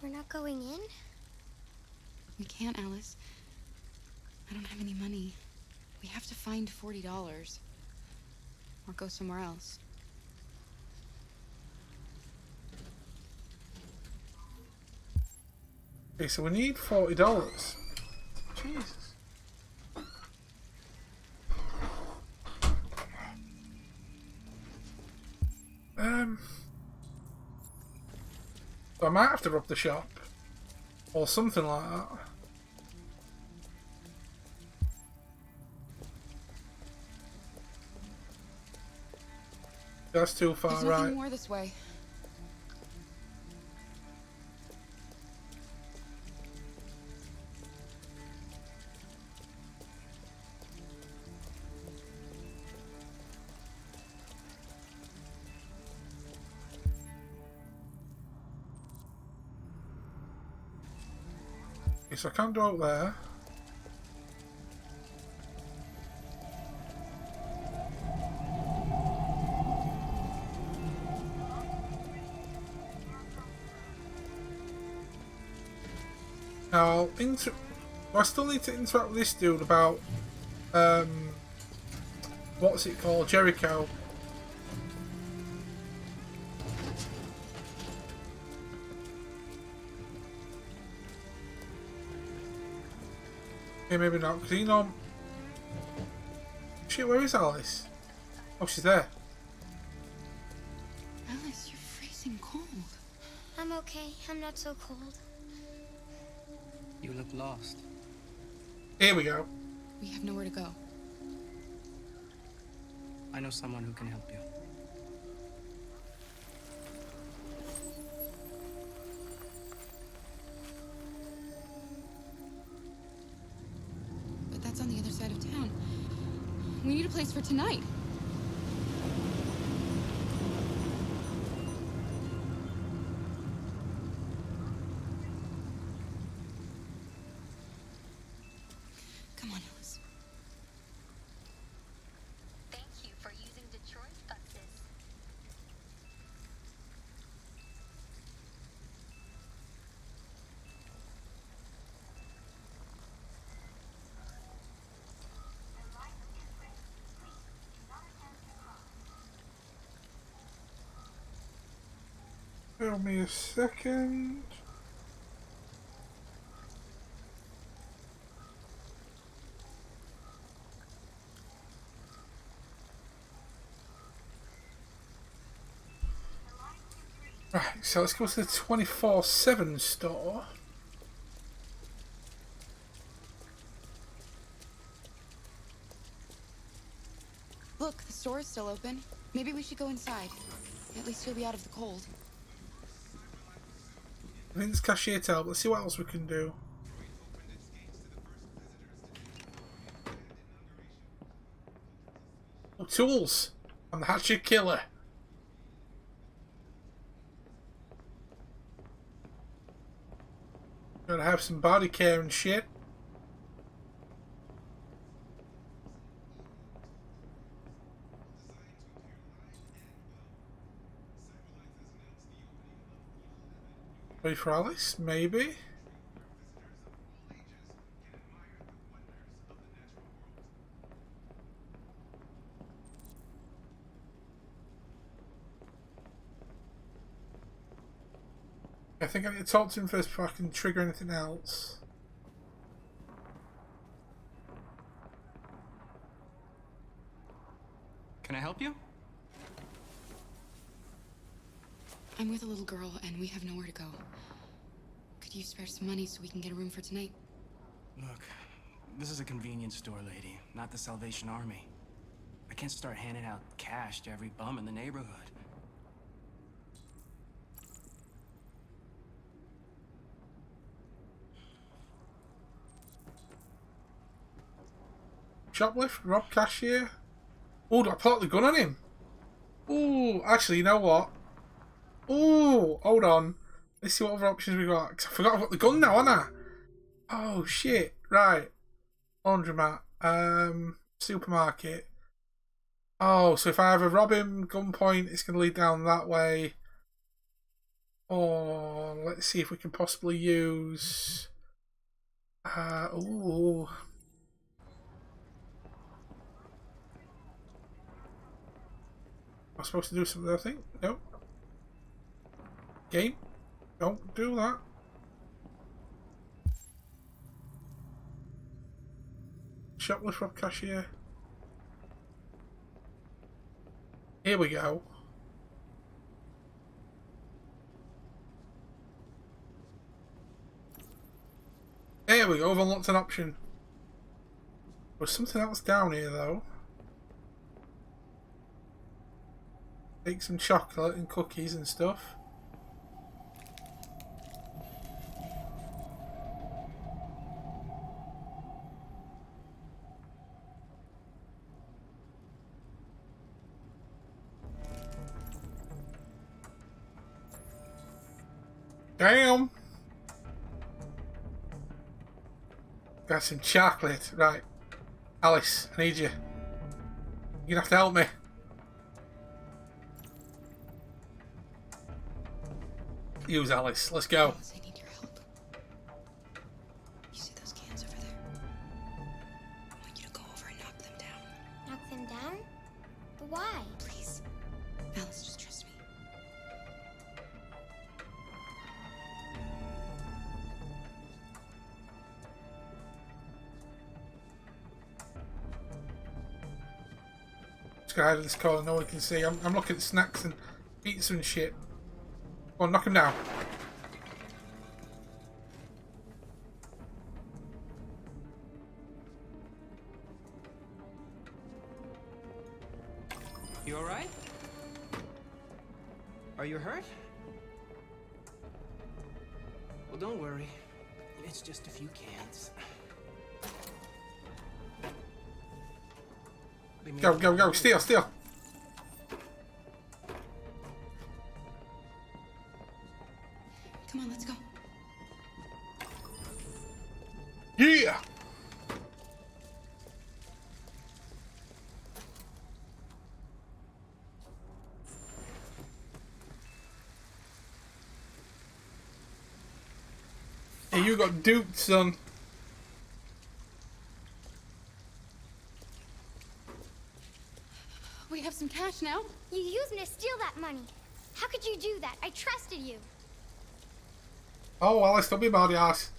We're not going in? We can't, Alice. I don't have any money. We have to find $40. Or go somewhere else. Okay, so we need $40. Jesus. So I might have to rob the shop. Or something like that. That's too far, There's right? nothing more this way. Okay, so I can't go out there. Now, I still need to interact with this dude about, what's it called? Jericho. Okay, maybe not, because you know... Shit, where is Alice? Oh, she's there. Alice, you're freezing cold. I'm okay. I'm not so cold. You look lost. Here we go. We have nowhere to go. I know someone who can help you. But that's on the other side of town. We need a place for tonight. Come on, Alice. Thank you for using Detroit buses. Give me a second. Right, so let's go to the 24/7 store. Look, the store is still open. Maybe we should go inside. At least you'll be out of the cold. I think it's cashier tab. Let's see what else we can do. Oh, tools. I'm the hatchet killer. Gotta have some body care and shit. Wait for Alice? Maybe? I think I need to talk to him first before I can trigger anything else. Can I help you? I'm with a little girl and we have nowhere to go. Could you spare some money so we can get a room for tonight? Look, this is a convenience store, lady, not the Salvation Army. I can't start handing out cash to every bum in the neighborhood. Shoplift, rob cashier. Oh, do I pull out the gun on him? Oh, actually, you know what? Oh, hold on. Let's see what other options we got. 'Cause I forgot I've got the gun now, haven't I? Oh, shit. Right. Laundromat. Supermarket. Oh, so if I either rob him, gunpoint, it's going to lead down that way. Or let's see if we can possibly use... ooh. Am I supposed to do something, I think? No. Game? Don't do that. Shoplift rob cashier. Here we go. There we go, I've unlocked an option. There's something else down here though. Take some chocolate and cookies and stuff. Damn! Got some chocolate. Right. Alice, I need you. You're gonna have to help me. Use Alice. Let's go. Alice, I need your help. You see those cans over there? I want you to go over and knock them down. Knock them down? But why? Please. Alice, just trust me. Just gonna hide in this corner, no one can see. I'm looking at snacks and pizza and shit. Go on, knock him down. You alright? Are you hurt? Well, don't worry. It's just a few cans. Go, go, go. Steal, steal. Come on, let's go. Yeah! Hey, you got duped, son. We have some cash now. You used me to steal that money. How could you do that? I trusted you. Oh, Alice, don't be mad ass.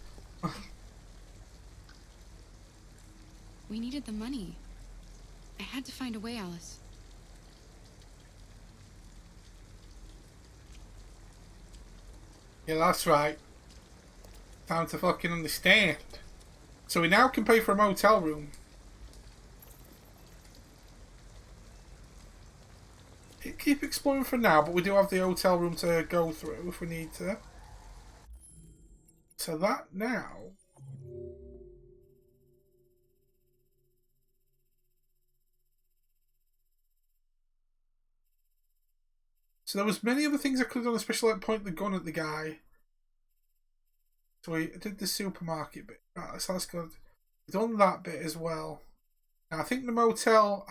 We needed the money. I had to find a way, Alice. Yeah, that's right. Time to fucking understand. So we now can pay for a motel room. Keep exploring for now, but we do have the hotel room to go through if we need to. So that now... So there was many other things I could have done, especially like point the gun at the guy. So I did the supermarket bit. Right, so that's good. We've done that bit as well. Now I think the motel's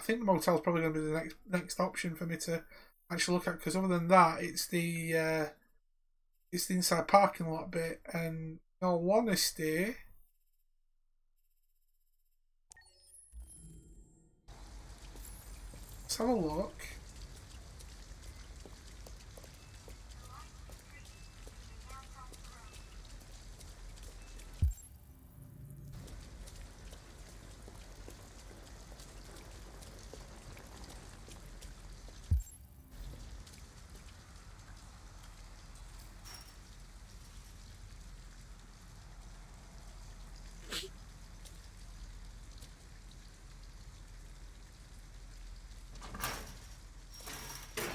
probably going to be the next option for me to actually look at, because other than that, it's the inside parking lot bit. And in all honesty, let's have a look.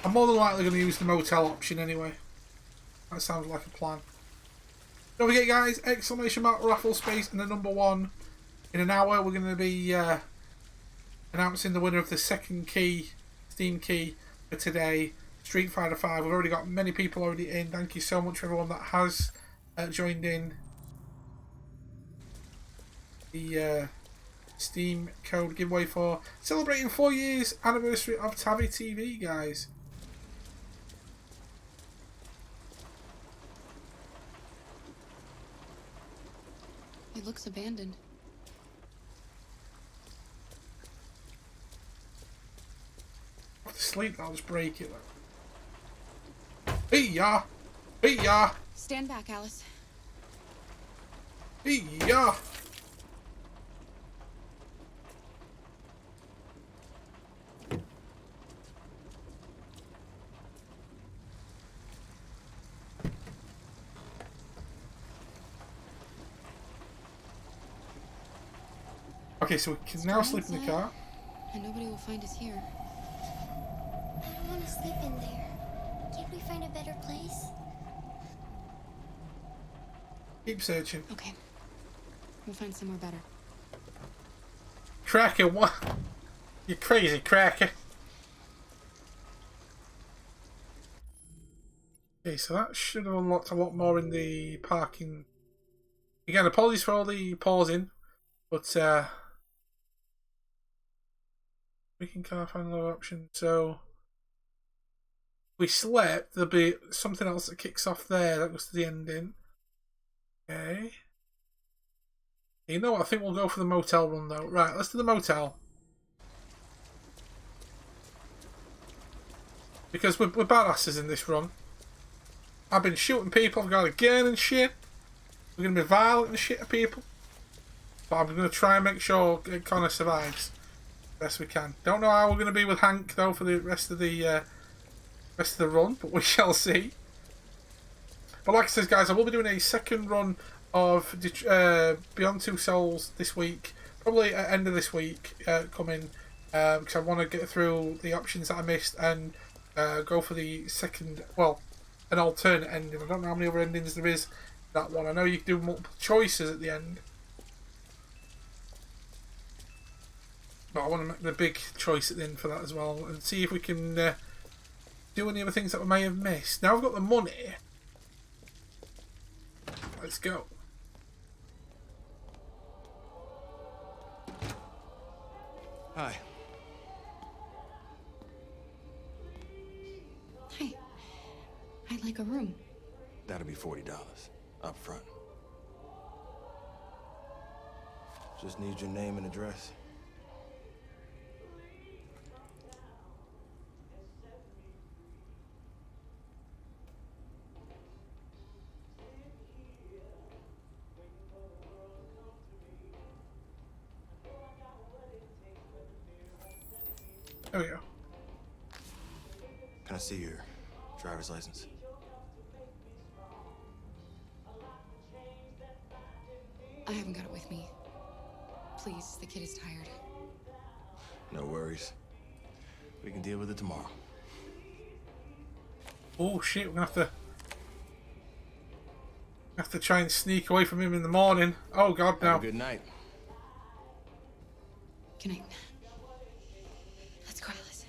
I'm more than likely going to use the motel option anyway. That sounds like a plan. Don't forget, guys, exclamation mark raffle space and the number 1. In an hour, we're going to be announcing the winner of the second key, Steam key for today, Street Fighter 5. We've already got many people already in. Thank you so much for everyone that has joined in the Steam code giveaway for celebrating 4 years anniversary of Taavi TV, guys. It looks abandoned. Off to sleep, I'll just break it though. Hey-ya! Hey-ya! Stand back, Alice. Hey-ya! Okay, so we can now sleep in the car. And nobody will find us here. I don't want to sleep in there. Can't we find a better place? Keep searching. Okay. We'll find somewhere better. Cracker, what? You crazy cracker. Okay, so that should have unlocked a lot more in the parking. Again, apologies for all the pausing, but we can kind of find another option. So we slept, there'll be something else that kicks off there that goes to the ending. Okay. You know what? I think we'll go for the motel run though. Right, let's do the motel. Because we're badasses in this run. I've been shooting people, I've got a gun and shit. We're going to be violent and shit at people. But I'm going to try and make sure Connor survives best we can. Don't know how we're going to be with Hank though for the rest of the run, but we shall see. But like I said, guys, I will be doing a second run of Beyond Two Souls this week, probably at the end of this week coming, because I want to get through the options that I missed and go for the second, well, an alternate ending. I don't know how many other endings there is that one. I know you can do multiple choices at the end, but I want to make the big choice at the end for that as well and see if we can do any other things that we may have missed. Now I've got the money. Let's go. Hi. Hi. I'd like a room. That'll be $40 up front. Just need your name and address. There we go. Can I see your driver's license? I haven't got it with me. Please, the kid is tired. No worries. We can deal with it tomorrow. Oh shit, we're gonna have to try and sneak away from him in the morning. Oh god, no. Have a good night. Good night. Let's go, Alice.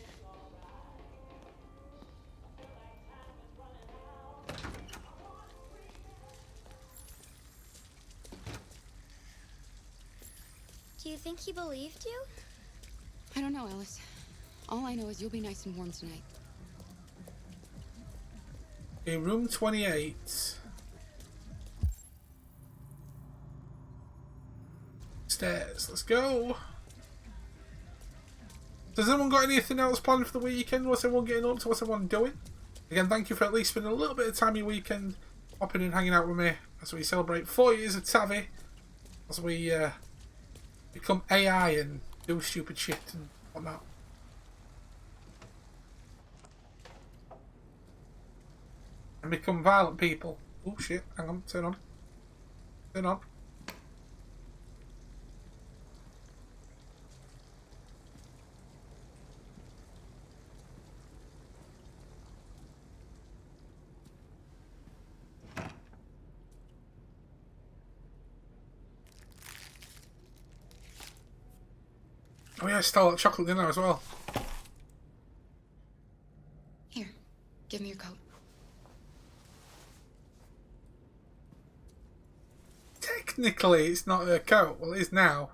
Do you think he believed you? I don't know, Alice. All I know is you'll be nice and warm tonight. In room 28. Stairs. Let's go. Does anyone got anything else planned for the weekend? What's everyone getting up to? What's everyone doing? Again, thank you for at least spending a little bit of time your weekend hopping and hanging out with me as we celebrate 4 years of Taavi. As we become AI and do stupid shit and whatnot. And become violent people. Oh shit, hang on, turn on. Turn on. Oh yeah, I stole that chocolate dinner as well. Here, give me your coat. Technically, it's not a coat. Well, it is now.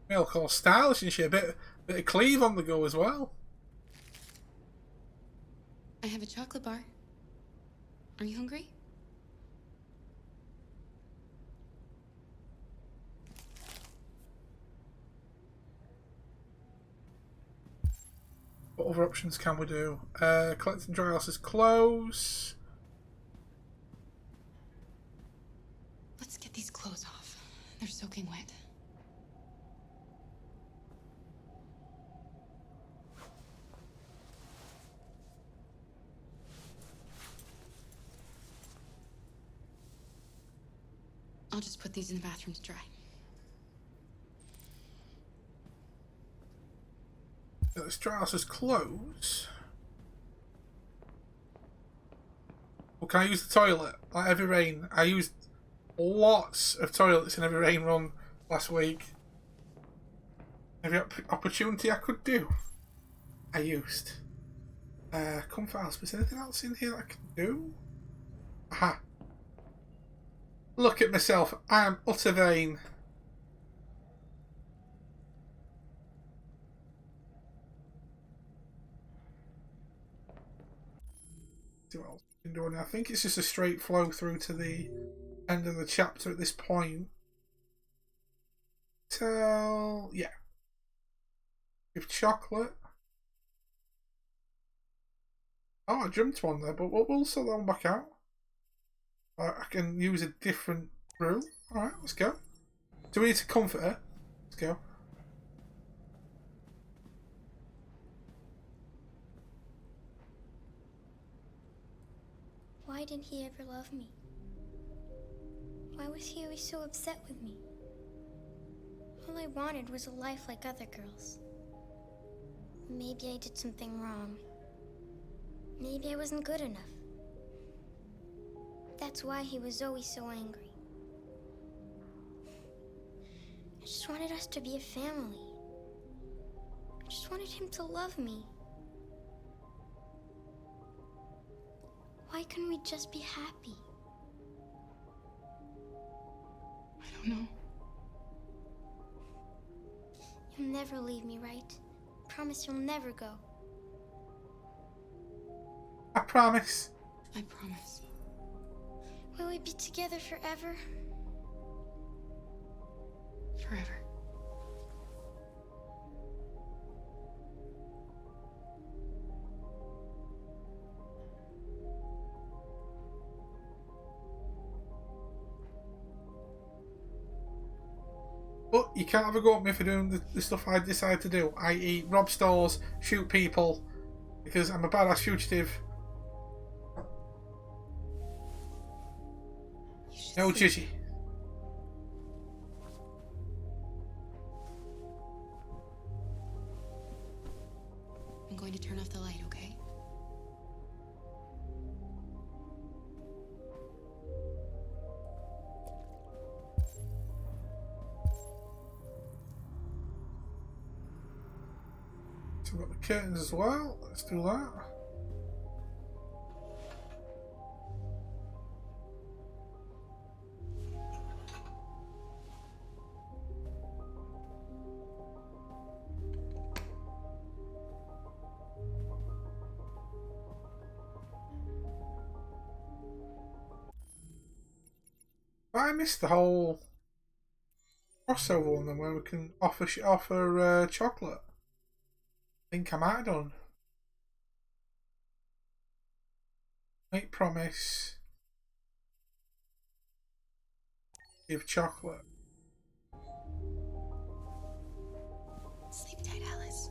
Milk all stylish and shit. A bit of cleave on the go as well. I have a chocolate bar. Are you hungry? What other options can we do? Collecting dry house's clothes. Let's get these clothes off. They're soaking wet. I'll just put these in the bathroom to dry. Let's dry house's clothes. Well, can I use the toilet? Like Heavy Rain. I used lots of toilets in Heavy Rain run last week. Every opportunity I could do, I used. Comfort house. Is there anything else in here that I can do? Aha. Look at myself. I am utter vain. See what else we can do. I think it's just a straight flow through to the end of the chapter at this point. Till yeah. With chocolate. Oh, I jumped one there, but we'll sort that one back out. I can use a different room. Alright, let's go. Do we need to comfort her? Let's go. Why didn't he ever love me? Why was he always so upset with me? All I wanted was a life like other girls. Maybe I did something wrong. Maybe I wasn't good enough. That's why he was always so angry. I just wanted us to be a family. I just wanted him to love me. Why couldn't we just be happy? I don't know. You'll never leave me, right? Promise you'll never go. I promise. I promise. Will we be together forever? Forever. But you can't have a go at me for doing the stuff I decide to do, i.e. rob stores, shoot people, because I'm a badass fugitive. No jizzy. I'm going to turn off the light, okay? So we've got the curtains as well. Let's do that. But I missed the whole crossover one then where we can offer chocolate. I think I might have done. Make promise. Give chocolate. Sleep tight, Alice.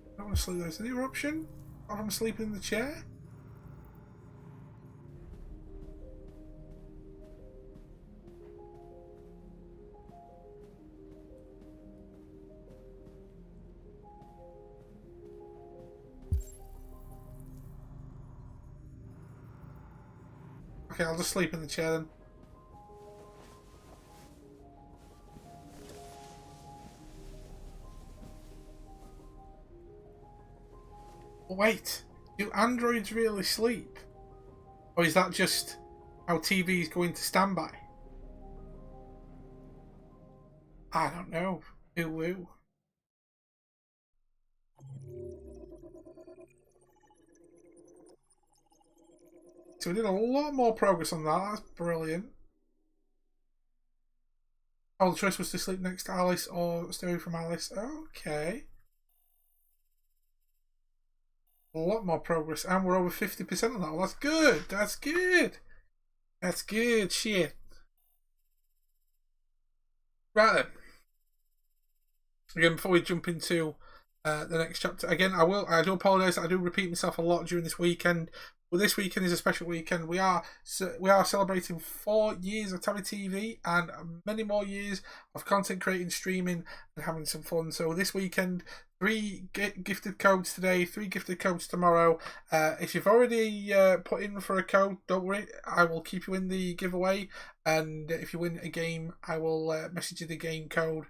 I don't want to sleep. There's an eruption. I want to sleep in the chair. Okay, I'll just sleep in the chair then. Wait, do androids really sleep? Or is that just how TVs go into standby? I don't know. Ooh. So we did a lot more progress on that. That's brilliant. Oh, the choice was to sleep next to Alice or stay away from Alice. Okay. A lot more progress. And we're over 50% on that. Well, that's good. That's good. That's good shit. Right then. Again, before we jump into the next chapter, again, I do apologise. I do repeat myself a lot during this weekend. Well, this weekend is a special weekend. We are celebrating 4 years of Taavi TV and many more years of content creating, streaming, and having some fun. So this weekend, 3 gifted codes today, 3 gifted codes tomorrow. If you've already put in for a code, don't worry, I will keep you in the giveaway. And if you win a game, I will message you the game code.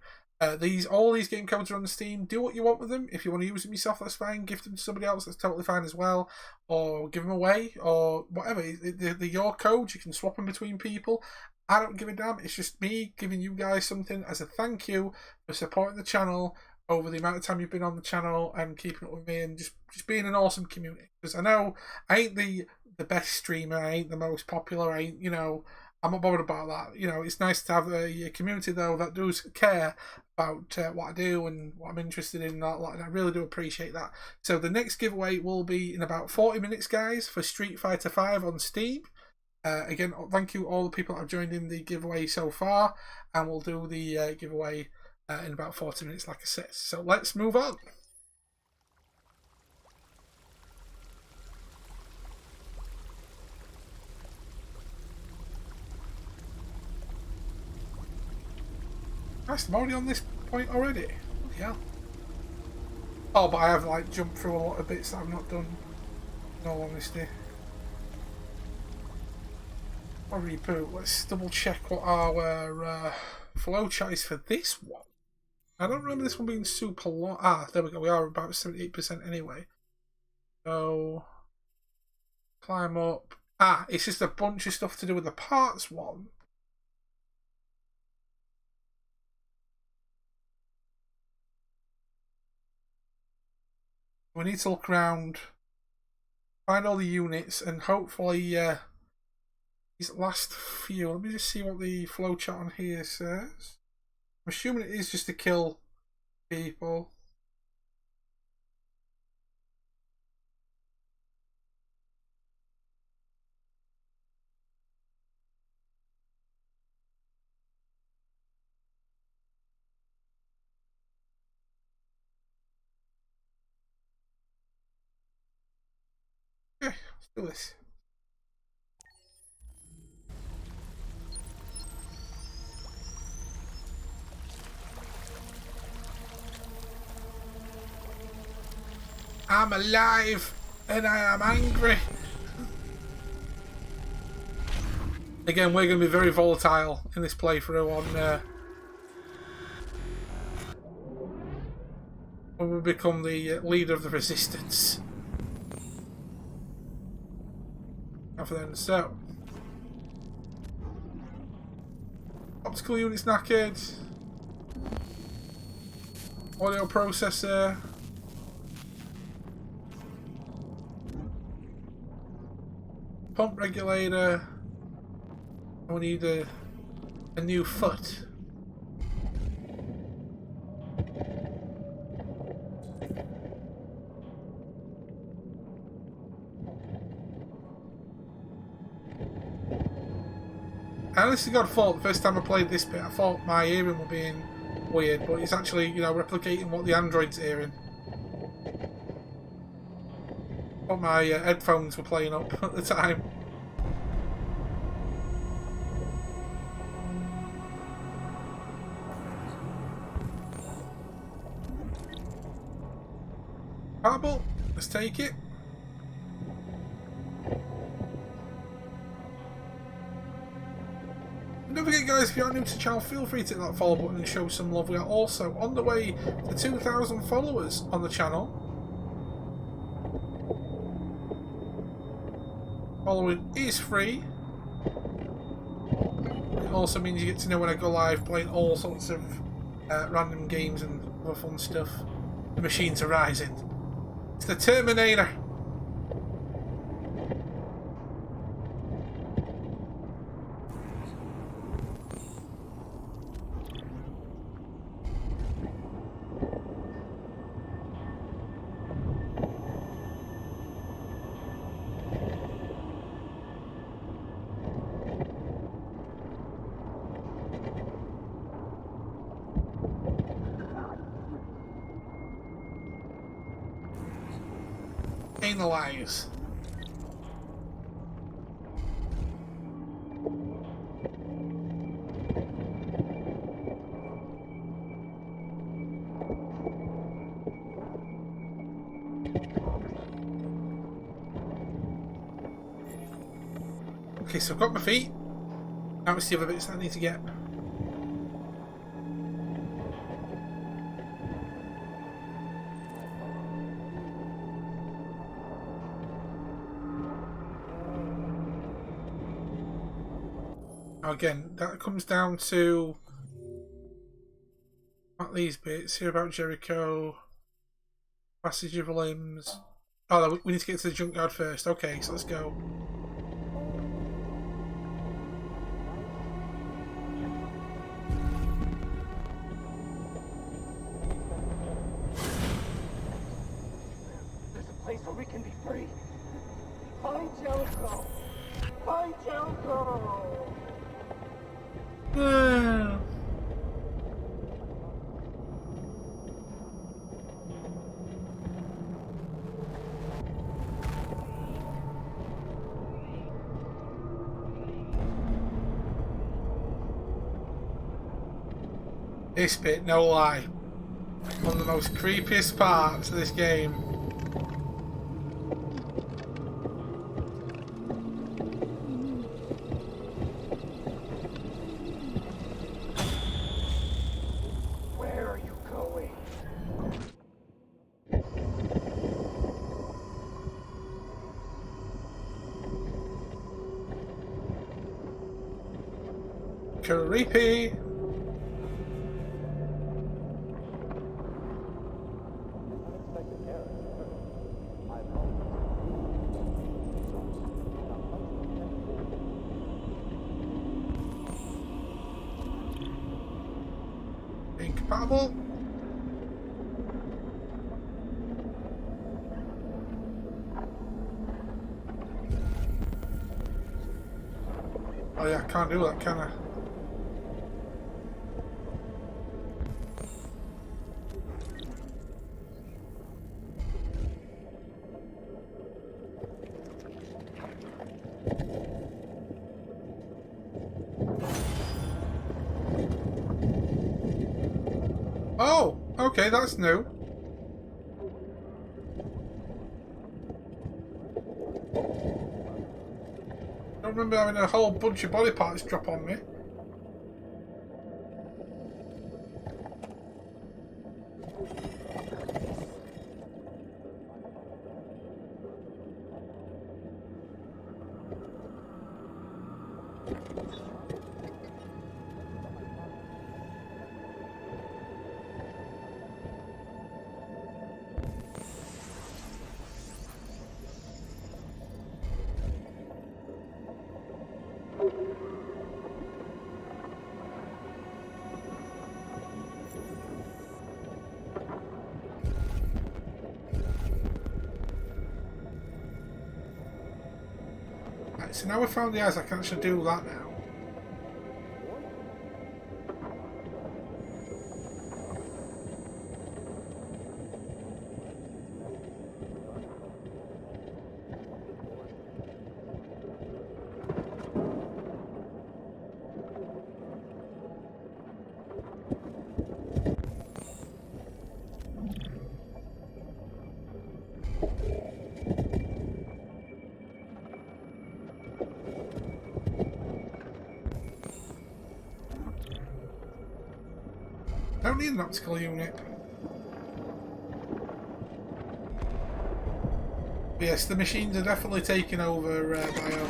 All these game codes are on Steam. Do what you want with them. If you want to use them yourself, that's fine. Gift them to somebody else, that's totally fine as well. Or give them away, or whatever. They're your codes. You can swap them between people. I don't give a damn. It's just me giving you guys something as a thank you for supporting the channel over the amount of time you've been on the channel and keeping up with me and just being an awesome community. Because I know I ain't the best streamer. I ain't the most popular. I ain't, I'm not bothered about that. It's nice to have a community, though, that does care about what I do and what I'm interested in. And I really do appreciate that. So the next giveaway will be in about 40 minutes, guys, for Street Fighter 5 on Steam. Again, thank you all the people that have joined in the giveaway so far. And we'll do the giveaway in about 40 minutes, like I said. So let's move on. Christ, I'm already on this point already. Yeah. Oh, but I have jumped through a lot of bits that I've not done. In all honesty. I'll reboot. Let's double check what our flowchart is for this one. I don't remember this one being super long. Ah, there we go. We are about 78% anyway. So climb up. Ah, it's just a bunch of stuff to do with the parts one. We need to look around, find all the units, and hopefully these last few. Let me just see what the flowchart on here says. I'm assuming it is just to kill people. Okay, let's do this. I'm alive and I am angry. Again, we're going to be very volatile in this playthrough on when we become the leader of the resistance. After then, so optical units knackered. Audio processor. Pump regulator. We need a new foot. And this is God's fault. The first time I played this bit, I thought my hearing was being weird, but it's actually, you know, replicating what the android's hearing. What my headphones were playing up at the time. Marble, let's take it. And don't forget, guys, if you are new to the channel, feel free to hit that follow button and show some love. We are also on the way to 2,000 followers on the channel. Following is free. It also means you get to know when I go live playing all sorts of random games and other fun stuff. The machines are rising. It's the Terminator. Analyze. Okay, so I've got my feet. Now it's the other bits that I need to get. Again, that comes down to not these bits. Hear about Jericho, passage of limbs. Oh, we need to get to the junkyard first. Okay, so let's go. There's a place where we can be free. Find Jericho. Find Jericho. This bit, no lie, one of the most creepiest parts of this game. Where are you going? Creepy. Incompatible. Oh yeah, I can't do that, can I? Oh, okay, that's new. I don't remember having a whole bunch of body parts drop on me. Right, so now we've found the eyes, I can actually do that now. Don't need an optical unit. But yes, the machines are definitely taking over Bio.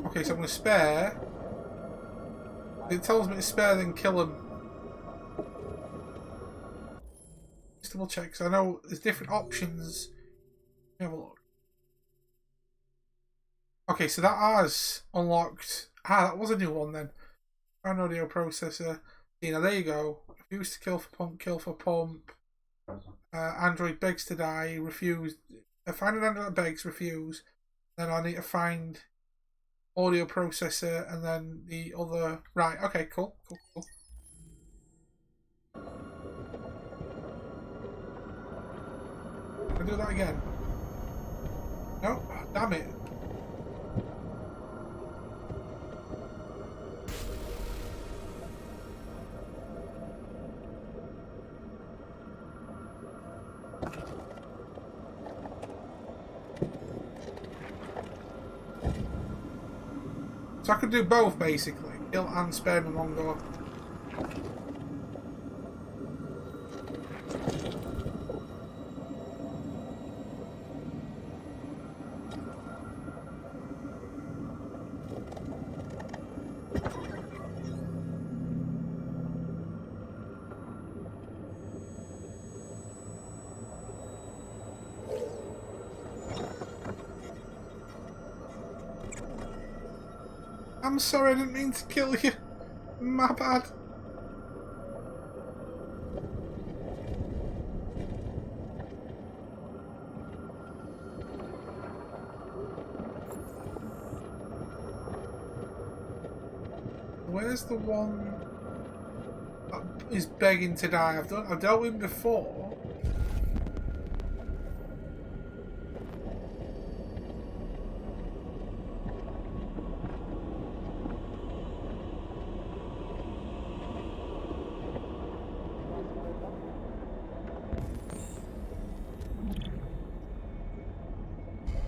Okay, so I'm going to spare. It tells me to spare, then kill him. Just double check, because I know there's different options. Let me have a look. Okay, so that has unlocked. That was a new one then. An audio processor. See, now there you go. Refuse to kill for pump, kill for pump. Android begs to die, refuse. Find an android that begs, refuse. Then I need to find audio processor and then the other. Right, okay, cool. Can I do that again? No? Oh, damn it. So I could do both basically, kill and spare in one go. I'm sorry, I didn't mean to kill you. My bad. Where's the one that is begging to die? I've dealt with him before.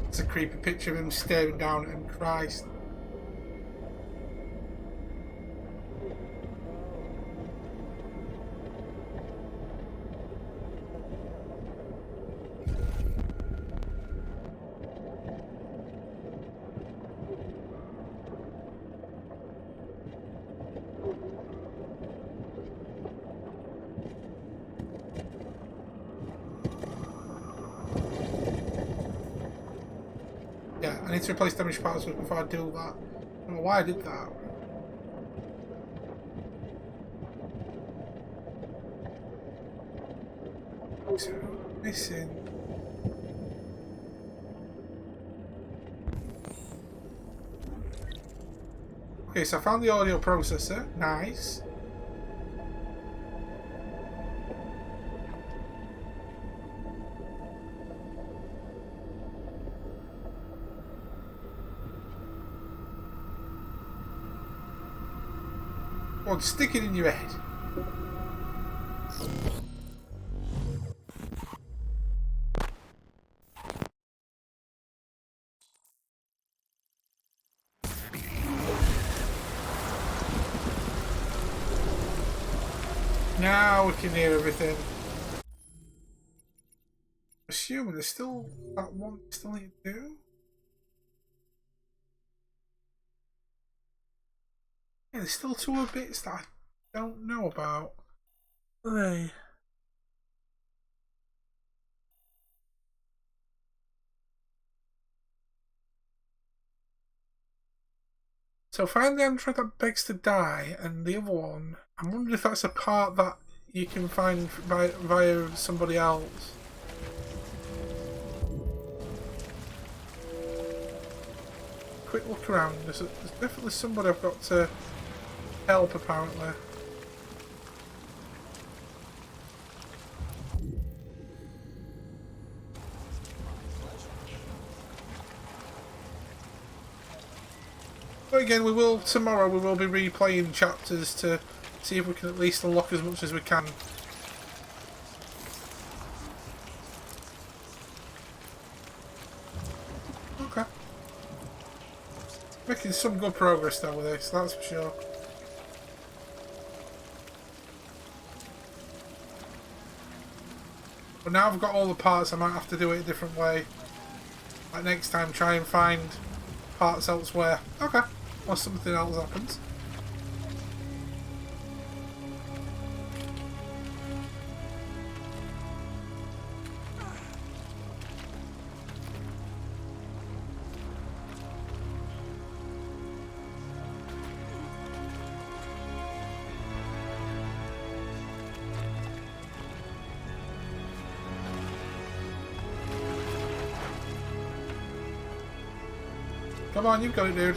It's a creepy picture of him staring down at him. Christ. I need to replace damaged passwords before I do that. I don't know why I did that. So, missing. Okay, so I found the audio processor. Nice. Well, stick it in your head. Now we can hear everything. Assuming there's still that one still need to do. Yeah, there's still two other bits that I don't know about. Are they? So find the android that begs to die, and the other one, I'm wondering if that's a part that you can find via somebody else. Quick look around. There's definitely somebody I've got to help, apparently. But again, tomorrow we will be replaying chapters to see if we can at least unlock as much as we can. Okay. Making some good progress though with this, that's for sure. But now I've got all the parts, I might have to do it a different way. Like next time, try and find parts elsewhere. Okay. Or something else happens. Come on, you've got it, dude.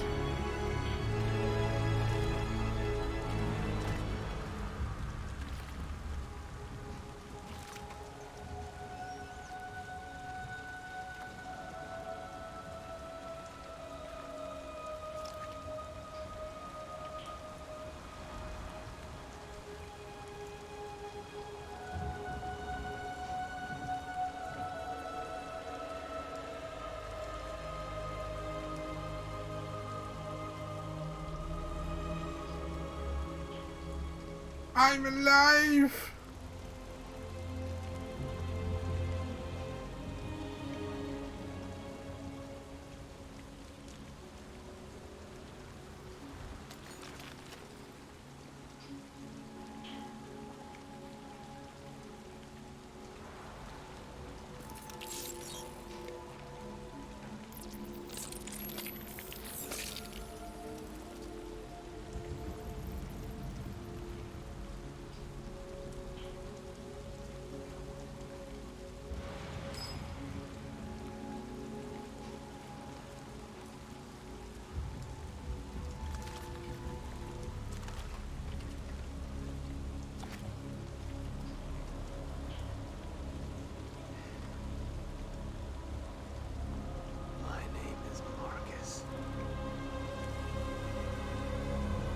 I'm alive!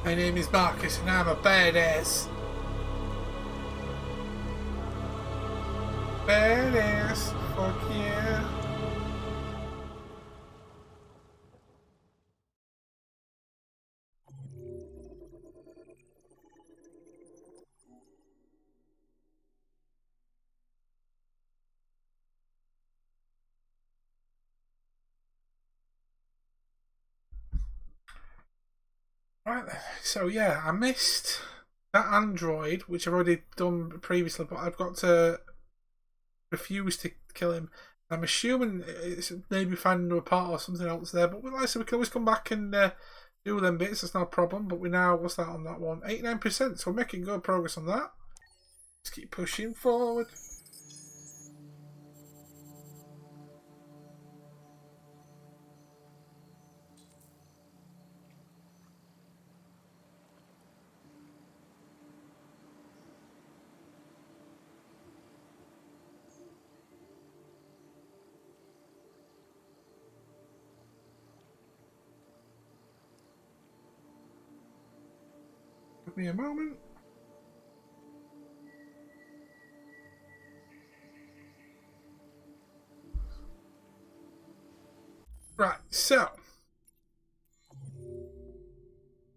My name is Markus and I'm a badass. Badass. Fuck yeah. Right then, so yeah, I missed that android, which I've already done previously, but I've got to refuse to kill him. I'm assuming it's maybe finding a part or something else there, but like I said, we can always come back and do them bits, that's not a problem, but we now, what's that on that one? 89%, so we're making good progress on that. Let's keep pushing forward. Give me a moment. Right, so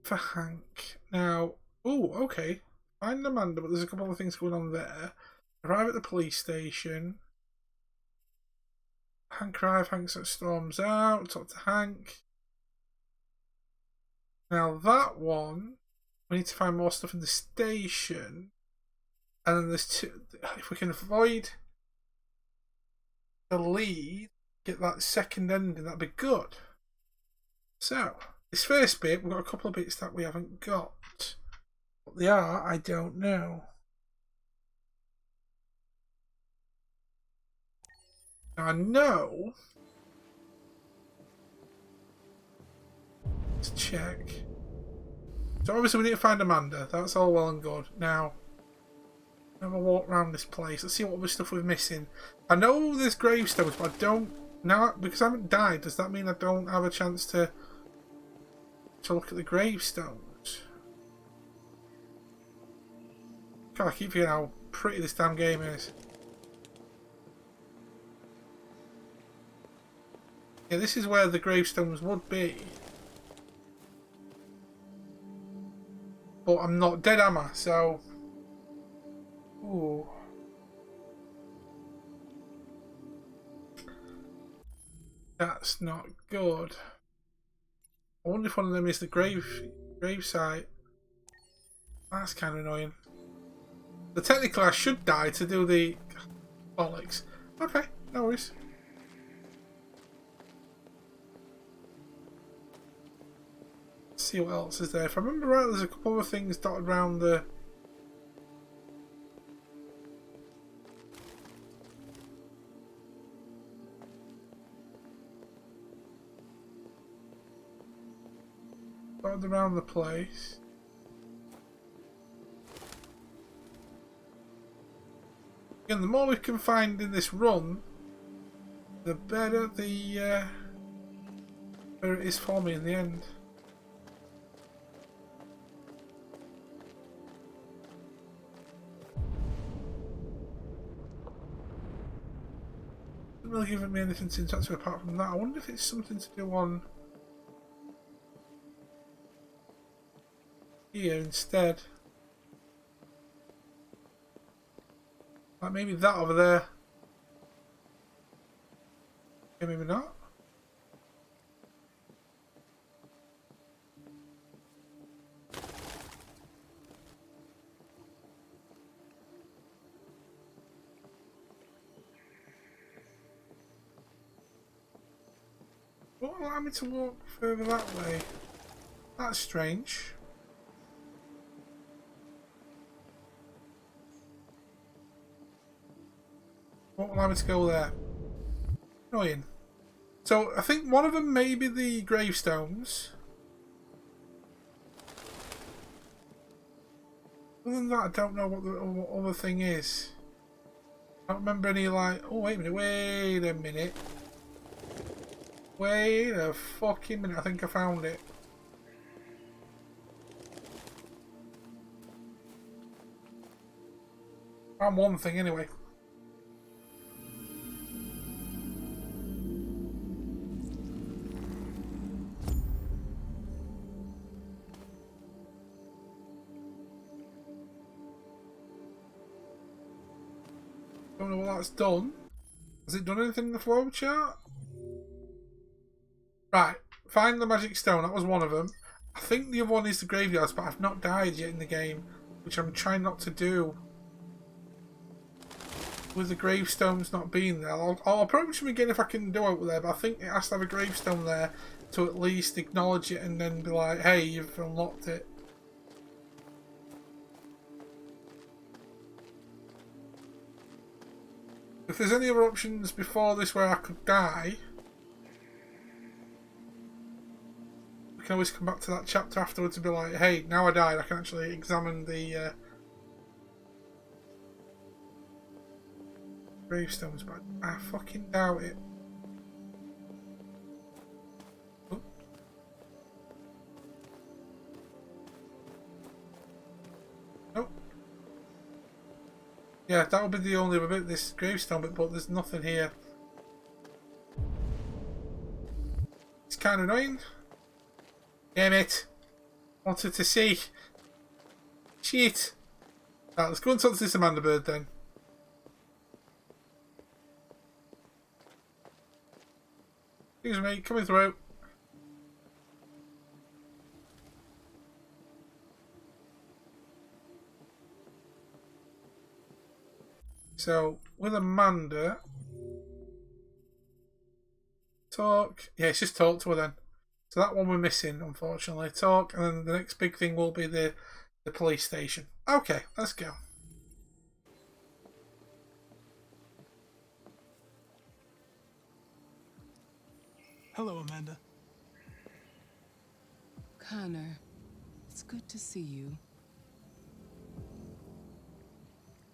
for Hank now. Oh, okay. Find Amanda, but there's a couple of things going on there. Arrive at the police station. Hank arrive. Hank storms out. Talk to Hank. Now that one We need to find more stuff in the station. And then there's two. If we can avoid the lead, get that second ending, that'd be good. So, this first bit, we've got a couple of bits that we haven't got. What they are, I don't know. Now, I know. Let's check. So obviously we need to find Amanda. That's all well and good. Now, have a walk around this place. Let's see what other stuff we're missing. I know there's gravestones, but I don't now because I haven't died. Does that mean I don't have a chance to look at the gravestones? God, I keep forgetting how pretty this damn game is. Yeah, this is where the gravestones would be. But I'm not dead, am I? So... Ooh. That's not good. I wonder if one of them is the grave site. That's kind of annoying. So technically I should die to do the... bollocks. Okay, no worries. See what else is there. If I remember right, there's a couple of things dotted around the... dotted around the place. Again, the more we can find in this run, the better the better it is for me in the end. Really giving me anything to interact with apart from that. I wonder if it's something to do on here instead. Like maybe that over there. Okay, maybe not. Won't allow me to walk further that way. That's strange. Won't allow me to go there. Annoying. So I think one of them may be the gravestones. Other than that, I don't know what the other thing is. I don't remember any like... Oh, wait a minute. Wait a minute. Wait a fucking minute, I think I found it. Found one thing anyway. Don't know what that's done. Has it done anything in the flowchart? Right, find the magic stone, that was one of them. I think the other one is the graveyards, but I've not died yet in the game, which I'm trying not to do. With the gravestones not being there. I'll approach them again if I can do it there, but I think it has to have a gravestone there to at least acknowledge it and then be like, hey, you've unlocked it. If there's any other options before this where I could die... We can always come back to that chapter afterwards and be like, hey, now I died, I can actually examine the gravestones, but I fucking doubt it. Oh. Nope. Yeah, that would be the only other bit, this gravestone bit, but there's nothing here. It's kind of annoying. Damn it. Wanted to see. Shit. Right, let's go and talk to this Amanda bird then. Excuse me, coming through. So with Amanda, talk. Yeah, it's just talk to her then. So that one we're missing, unfortunately. Talk, and then the next big thing will be the police station. Okay, let's go. Hello, Amanda. Connor, it's good to see you.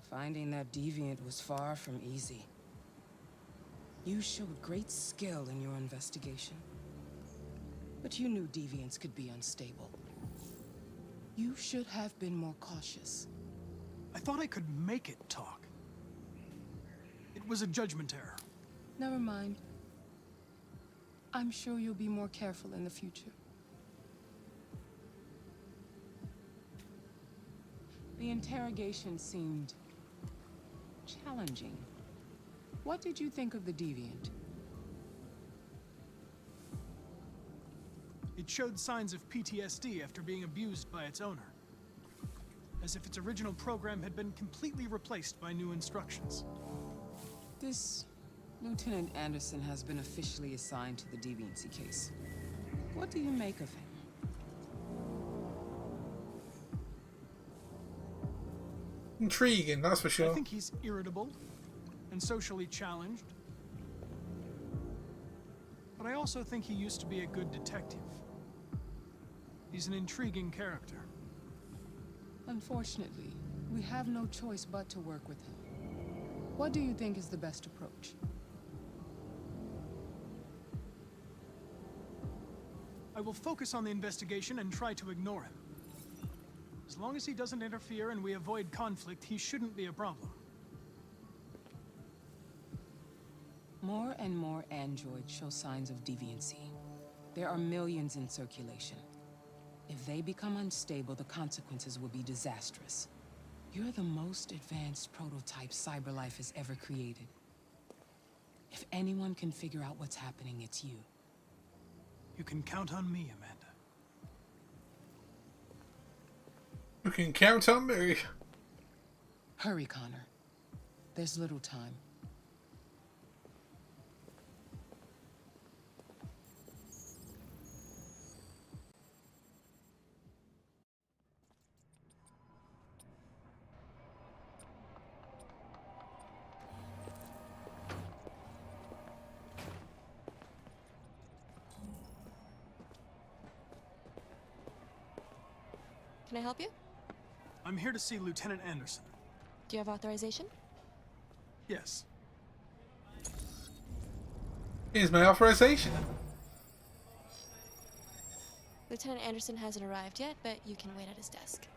Finding that deviant was far from easy. You showed great skill in your investigation. But you knew deviants could be unstable. You should have been more cautious. I thought I could make it talk. It was a judgment error. Never mind. I'm sure you'll be more careful in the future. The interrogation seemed challenging. What did you think of the deviant? It showed signs of PTSD after being abused by its owner. As if its original program had been completely replaced by new instructions. This Lieutenant Anderson has been officially assigned to the deviancy case. What do you make of him? Intriguing, that's for sure. I think he's irritable and socially challenged. But I also think he used to be a good detective. He's an intriguing character. Unfortunately, we have no choice but to work with him. What do you think is the best approach? I will focus on the investigation and try to ignore him. As long as he doesn't interfere and we avoid conflict, he shouldn't be a problem. More and more androids show signs of deviancy. There are millions in circulation. If they become unstable, the consequences will be disastrous. You're the most advanced prototype CyberLife has ever created. If anyone can figure out what's happening, it's you. You can count on me, Amanda. You can count on me. Hurry, Connor. There's little time. Can I help you? I'm here to see Lieutenant Anderson. Do you have authorization? Yes. Here's my authorization. Lieutenant Anderson hasn't arrived yet, but you can wait at his desk.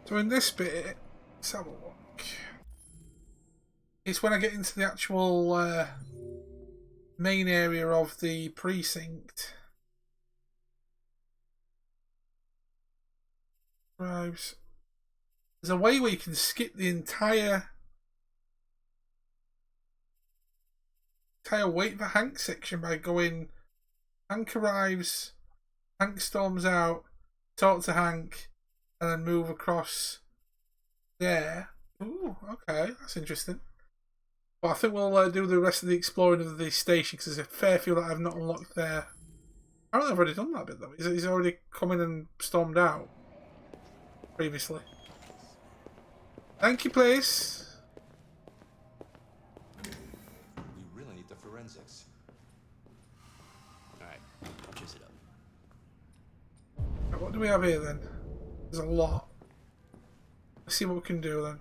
So in this bit, let's have a look. It's when I get into the actual main area of the precinct. There's a way where you can skip the entire wait for Hank section by going Hank arrives, Hank storms out, talk to Hank, and then move across there. Ooh, okay, that's interesting. But I think we'll do the rest of the exploring of the station because there's a fair few that I've not unlocked there. I don't think I've already done that bit though. He's already come in and stormed out previously. Thank you, please. We really need the forensics. Alright, juice it up. Right, what do we have here then? There's a lot. Let's see what we can do then.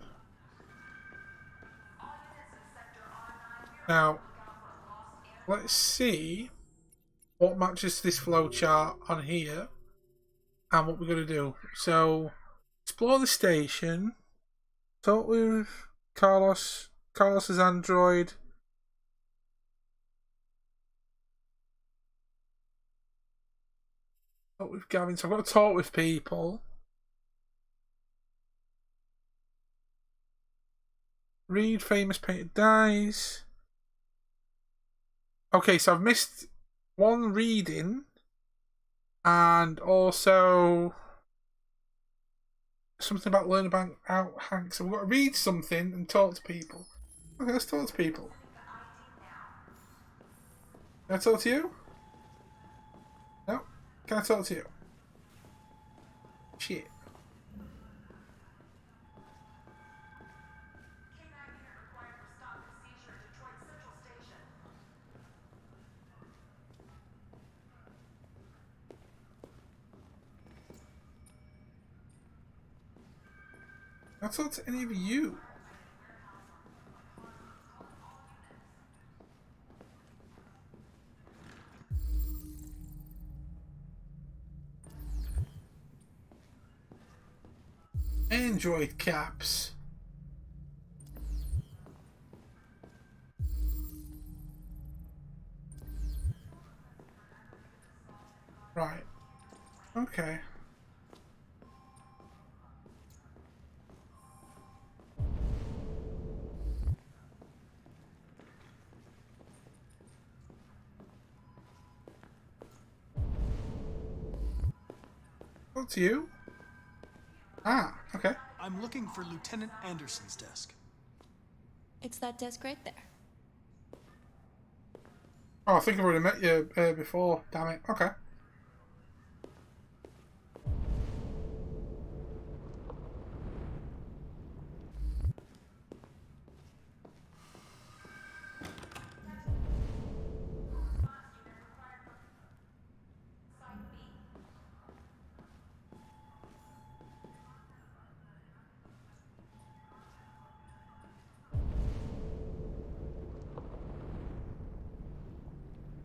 Now, let's see what matches this flowchart on here and what we're going to do. So, explore the station, talk with Carlos's android, talk with Gavin. So I've got to talk with people. Read famous painted dies. Okay, so I've missed one reading and also Something about learn about Hank. So we've got to read something and talk to people. Okay, let's talk to people. Can I talk to you? No? Can I talk to you? Shit. Can I talk to any of you? Android caps. Right. Okay. Talk to you? Ah, okay. I'm looking for Lieutenant Anderson's desk. It's that desk right there. Oh, I think I've already met you before. Damn it. Okay.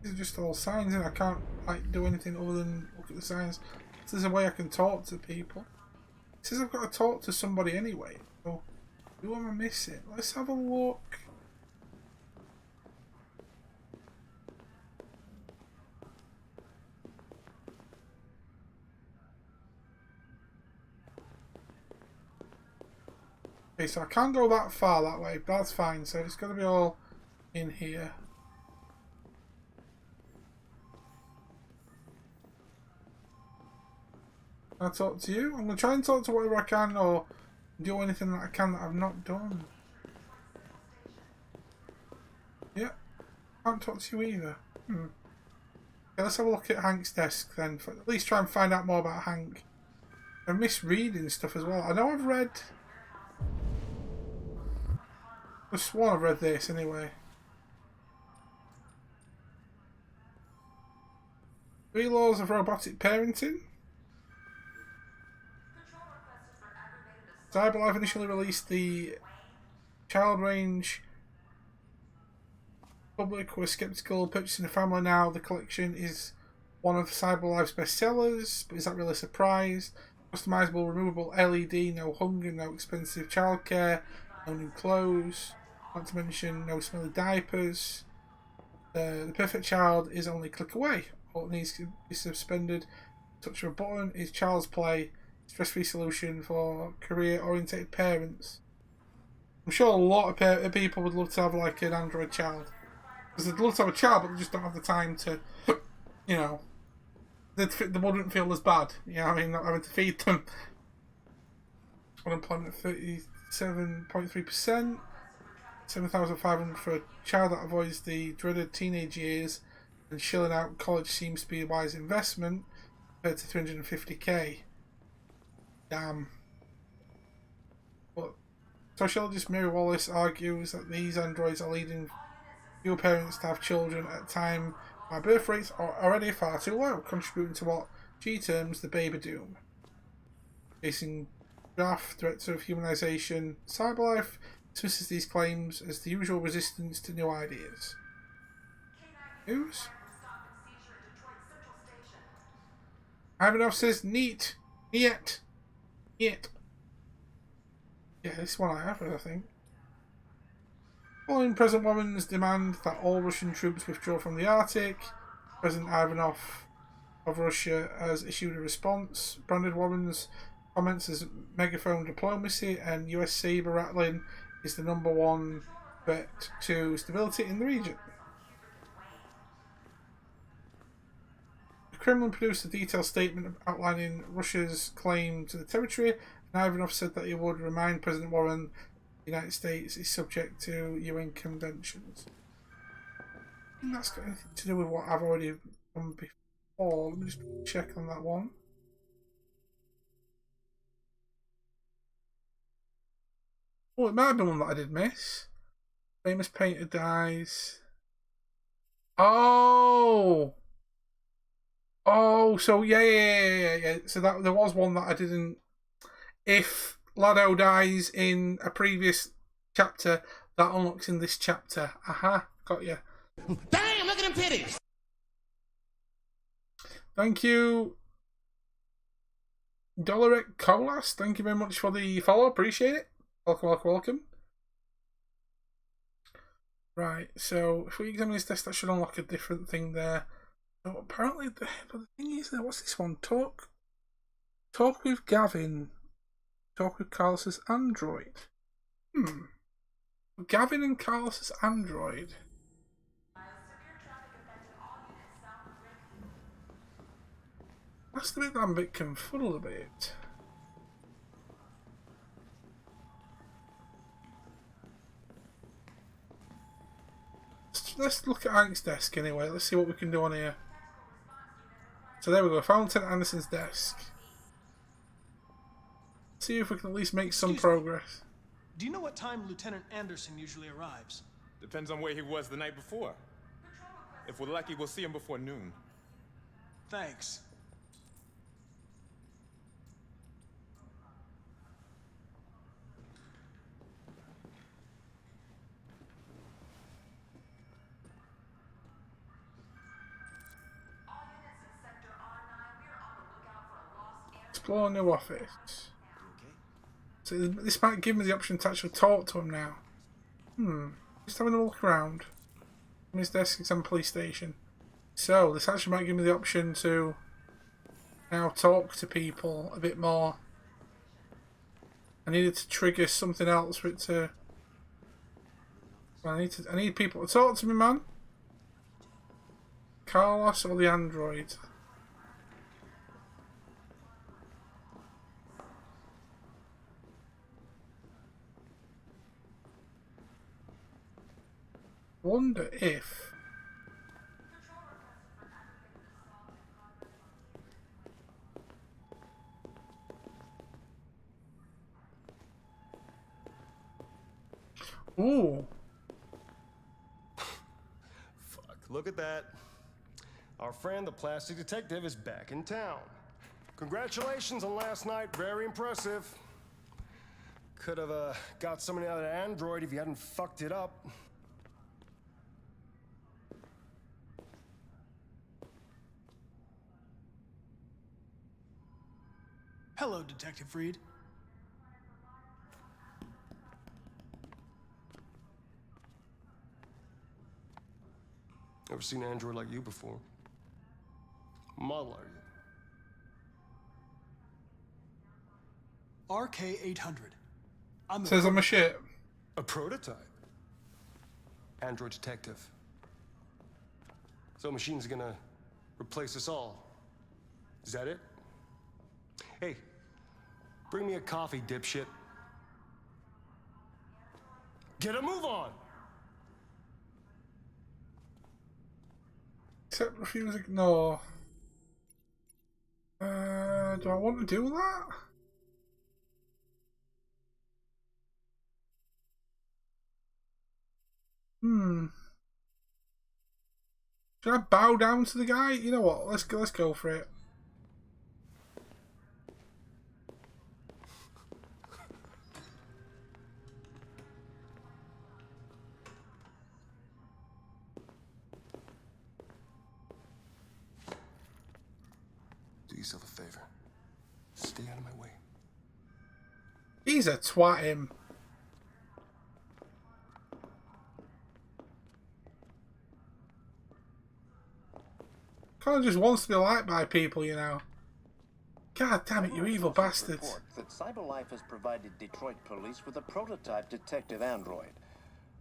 These are just all signs, and I can't like do anything other than look at the signs. So there's a way I can talk to people. It says I've got to talk to somebody anyway. So who am I missing? Let's have a look. Okay, so I can't go that far that way, but that's fine. So it's got to be all in here. Can I talk to you? I'm going to try and talk to whatever I can, or do anything that I can that I've not done. Yeah, can't talk to you either. Okay, let's have a look at Hank's desk then. At least try and find out more about Hank. I miss reading stuff as well. I know I've read... I sworn I've read this anyway. 3 Laws of Robotic Parenting. CyberLife initially released the child range. Public were skeptical purchasing a family. Now the collection is one of CyberLife's bestsellers, but is that really a surprise? Customizable, removable LED, no hunger, no expensive childcare, no new clothes, not to mention no smelly diapers. The perfect child is only a click away. All it needs to be suspended. Touch of a button is Child's Play. Stress-free solution for career-oriented parents. I'm sure a lot of people would love to have like an Android child. Because they'd love to have a child, but they just don't have the time to, you know, they wouldn't feel as bad. You know what I mean? Not having to feed them. Unemployment 37.3%. 7,500 for a child that avoids the dreaded teenage years, and shilling out college seems to be a wise investment, compared to 350k. Damn. But sociologist Mary Wallace argues that these androids are leading fewer parents to have children at a time when birth rates are already far too low, contributing to what she terms the baby doom. Jason Graff, director of humanization CyberLife, dismisses these claims as the usual resistance to new ideas. News? Ivanov says neat. Yet. Yeah, this one I have, I think. Following President Woman's demand that all Russian troops withdraw from the Arctic, President Ivanov of Russia has issued a response. Branded Woman's comments as megaphone diplomacy, and US saber rattling is the #1 threat to stability in the region. The Kremlin produced a detailed statement outlining Russia's claim to the territory, Ivanov said that he would remind President Warren the United States is subject to UN conventions. I think that's got anything to do with what I've already done before. Let me just check on that one. Oh, it might have been one that I did miss. Famous painter dies. Oh! Oh, so yeah. So that there was one that I didn't. If Lado dies in a previous chapter, that unlocks in this chapter. Aha, got you. Damn, look at them titties! Thank you, Dolorek Colas. Thank you very much for the follow. Appreciate it. Welcome. Right, so if we examine his desk, that should unlock a different thing there. So apparently, but the thing is, what's this one? Talk with Gavin. Talk with Carlos's android. Gavin and Carlos's android. That's the bit that I'm a bit confuddled a bit. Let's look at Hank's desk anyway. Let's see what we can do on here. So there we go. Found Lieutenant Anderson's desk. See if we can at least make some progress. Do you know what time Lieutenant Anderson usually arrives? Depends on where he was the night before. If we're lucky, we'll see him before noon. Thanks. Explore new office. So this might give me the option to actually talk to him now. Just having a look around. His desk, exam police station. So this actually might give me the option to now talk to people a bit more. I needed to trigger something else for it to. Well, I need people to talk to me, man. Carlos or the android? Wonder if. Ooh. Fuck, look at that. Our friend, the plastic detective, is back in town. Congratulations on last night, very impressive. Could have got somebody out of the android if you hadn't fucked it up. Hello, Detective Reed. Never seen an android like you before. Model are you? RK-800. Says I'm a shit. A prototype. Android detective. So machine's gonna replace us all. Is that it? Hey, bring me a coffee, dipshit. Get a move on! Accept, refuse, ignore. Do I want to do that? Should I bow down to the guy? You know what? Let's go for it. Do yourself a favor. Stay out of my way. He's a twat, him. Kind of just wants to be liked by people, you know. God damn it, you evil bastards. That CyberLife has provided Detroit police with a prototype detective android.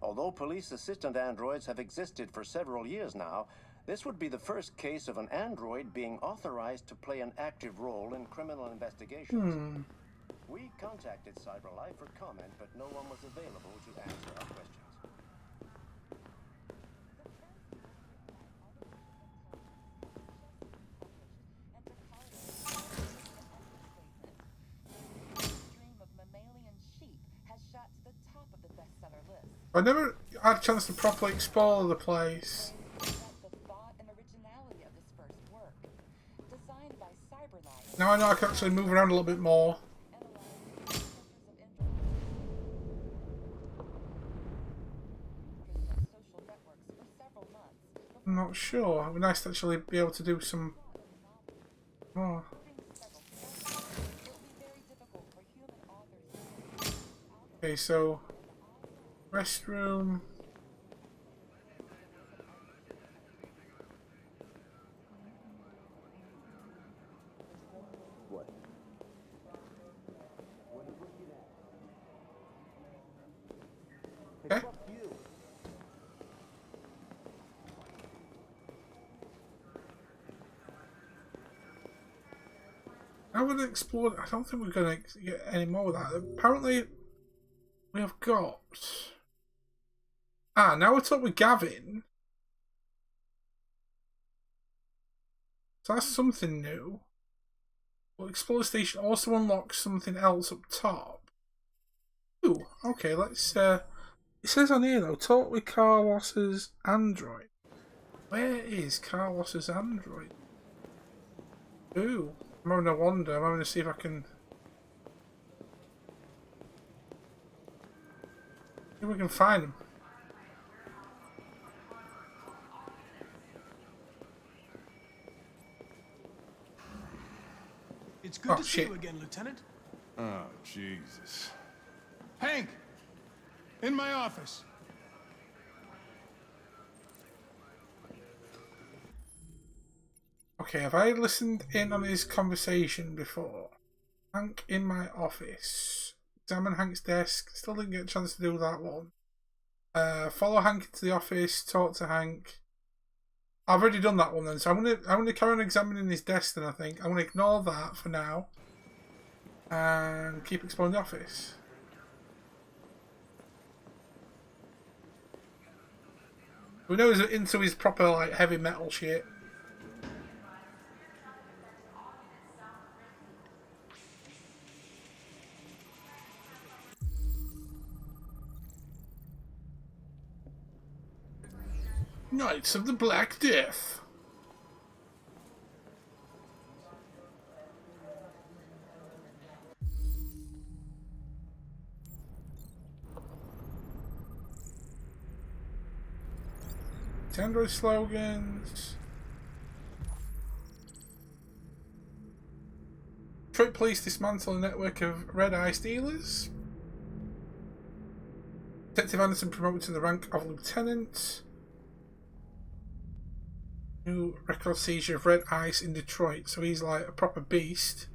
Although police assistant androids have existed for several years now, this would be the first case of an android being authorized to play an active role in criminal investigations. We contacted CyberLife for comment, but no one was available to answer our questions. I never had a chance to properly explore the place. Now I know I can actually move around a little bit more. I'm not sure. It would be nice to actually be able to do some more. Okay, so restroom. Okay. I would explore. I don't think we're going to get any more of that. Apparently, we have got. Now we're talking with Gavin. So that's something new. Well, explore the station also unlocks something else up top. Ooh, okay, let's. It says on here though, talk with Carlos's android. Where is Carlos's android? Ooh, I'm having a wander. I'm having to see if I can. See if we can find him. It's good to see you again, Lieutenant. Oh, Jesus. Hank! In my office. Okay, have I listened in on his conversation before? Hank in my office. Examine Hank's desk. Still didn't get a chance to do that one. Follow Hank into the office. Talk to Hank. I've already done that one then, so I'm gonna carry on examining his desk then, I think. I'm gonna ignore that for now. And keep exploring the office. We know he's into his proper like heavy metal shit. Knights of the Black Death. Android slogans. Detroit police dismantle a network of red eye dealers. Detective Anderson promoted to the rank of lieutenant. New record seizure of red ice in Detroit, so he's like a proper beast.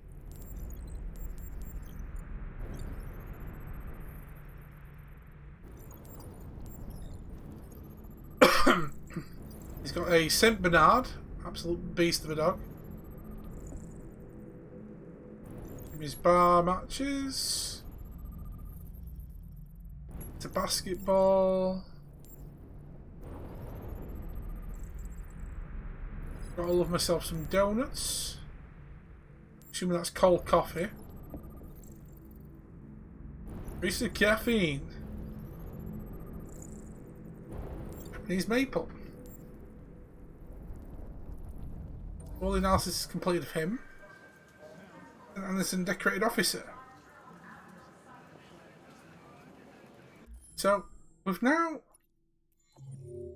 He's got a Saint Bernard, absolute beast of a dog. His bar matches. It's a basketball. Gotta love myself some donuts. Assuming that's cold coffee. Piece of caffeine. Japanese maple. All the analysis is complete of him. An Anderson decorated officer. So we've now.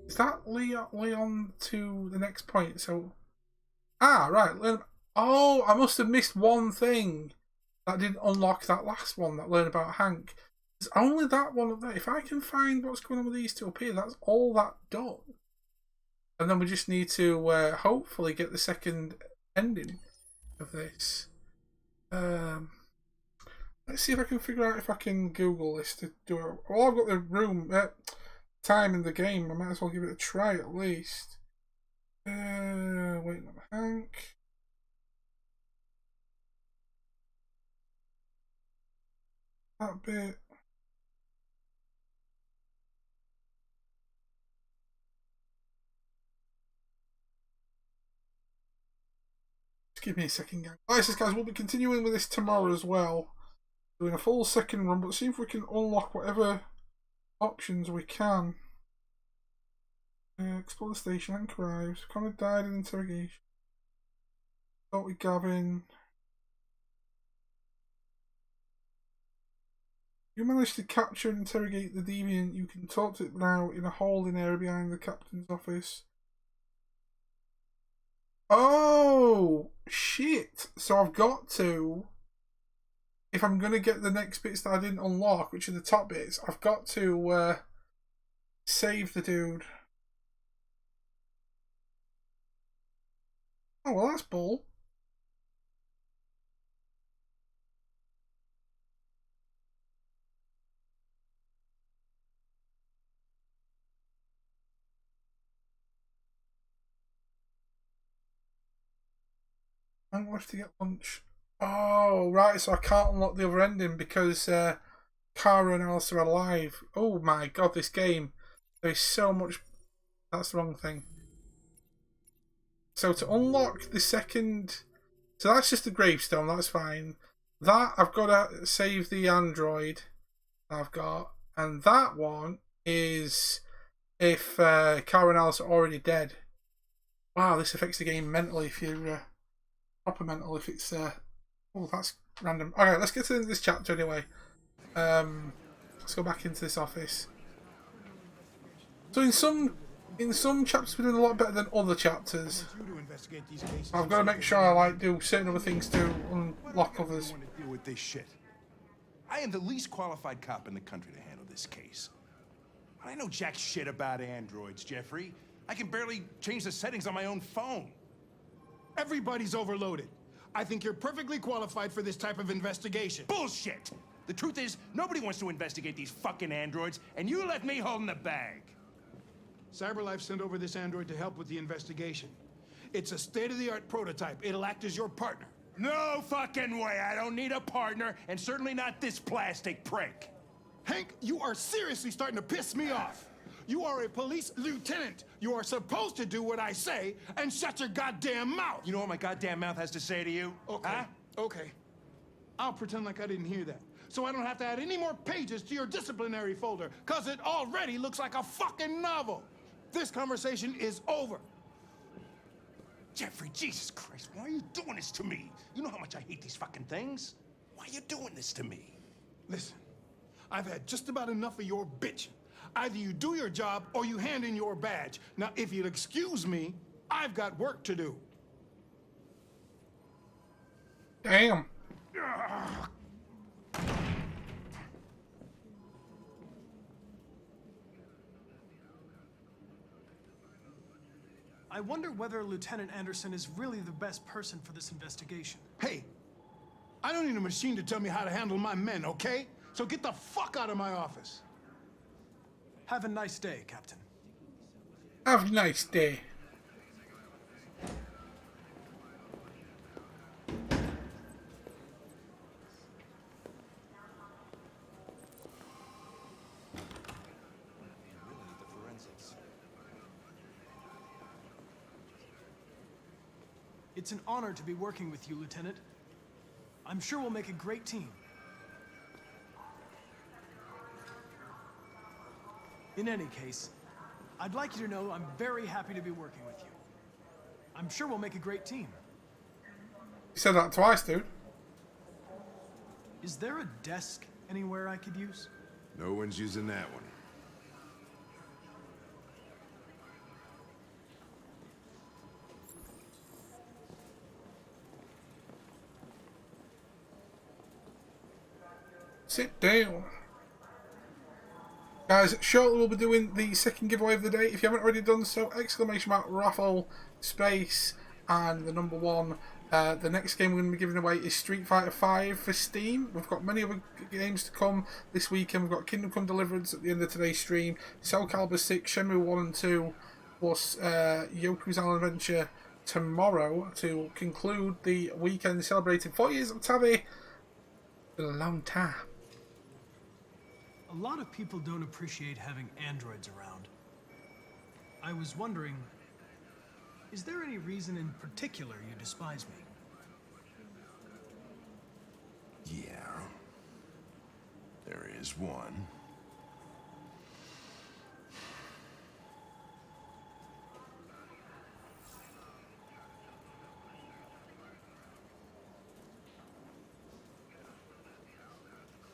Is that Leon to the next point? So right. Oh, I must have missed one thing that didn't unlock that last one that learned about Hank. There's only that one up there. If I can find what's going on with these two up here, that's all that done. And then we just need to hopefully get the second ending of this. Let's see if I can figure out if I can Google this to do it. Well, I've got the room time in the game. I might as well give it a try at least. Waiting on Hank. that bit. Just give me a second, guys. Alright, so guys, we'll be continuing with this tomorrow as well. Doing a full second run, but see if we can unlock whatever options we can. Explore the station, anchor arrives. Connor died in interrogation. Talk with Gavin. You managed to capture and interrogate the deviant. You can talk to it now in a holding area behind the captain's office. Oh, shit. So I've got to, if I'm going to get the next bits that I didn't unlock, which are the top bits, I've got to save the dude. Oh, well, that's bull. I'm left to get lunch. Oh, right, so I can't unlock the other ending because Kara and Alice are alive. Oh my god, this game. There is so much... That's the wrong thing. So to unlock the second... So that's just the gravestone, that's fine. That, I've got to save the android I've got. And that one is if Kara and Alice are already dead. Wow, this affects the game mentally if you're... proper mental if it's... Oh, that's random. Alright, let's get to this chapter anyway. Let's go back into this office. So in some chapters we're doing a lot better than other chapters. I've got to make sure I do certain other things to unlock others. Deal with this shit. I am the least qualified cop in the country to handle this case. I know jack shit about androids, Jeffrey. I can barely change the settings on my own phone. Everybody's overloaded. I think you're perfectly qualified for this type of investigation. Bullshit! The truth is, nobody wants to investigate these fucking androids, and you left me holding the bag. CyberLife sent over this android to help with the investigation. It's a state-of-the-art prototype. It'll act as your partner. No fucking way! I don't need a partner, and certainly not this plastic prick. Hank, you are seriously starting to piss me off. You are a police lieutenant. You are supposed to do what I say and shut your goddamn mouth. You know what my goddamn mouth has to say to you? Okay. Huh? Okay. I'll pretend like I didn't hear that. So I don't have to add any more pages to your disciplinary folder, because it already looks like a fucking novel. This conversation is over. Jeffrey, Jesus Christ, why are you doing this to me? You know how much I hate these fucking things. Why are you doing this to me? Listen, I've had just about enough of your bitching. Either you do your job or you hand in your badge. Now, if you'll excuse me, I've got work to do. Damn. I wonder whether Lieutenant Anderson is really the best person for this investigation. Hey, I don't need a machine to tell me how to handle my men, okay? So get the fuck out of my office. Have a nice day, Captain. Have a nice day. It's an honor to be working with you, Lieutenant. I'm sure we'll make a great team. In any case, I'd like you to know I'm very happy to be working with you. I'm sure we'll make a great team. You said that twice, dude. Is there a desk anywhere I could use? No one's using that one. Sit down. Guys, shortly we'll be doing the second giveaway of the day. If you haven't already done so, exclamation mark raffle space and the number 1. The next game we're going to be giving away is Street Fighter V for Steam. We've got many other games to come this weekend. We've got Kingdom Come Deliverance at the end of today's stream, Soul Calibur 6, Shenmue 1 and 2, plus Yoku's Island Adventure tomorrow to conclude the weekend celebrating 4 years of Taavi. Been a long time. A lot of people don't appreciate having androids around. I was wondering, is there any reason in particular you despise me? Yeah. There is one.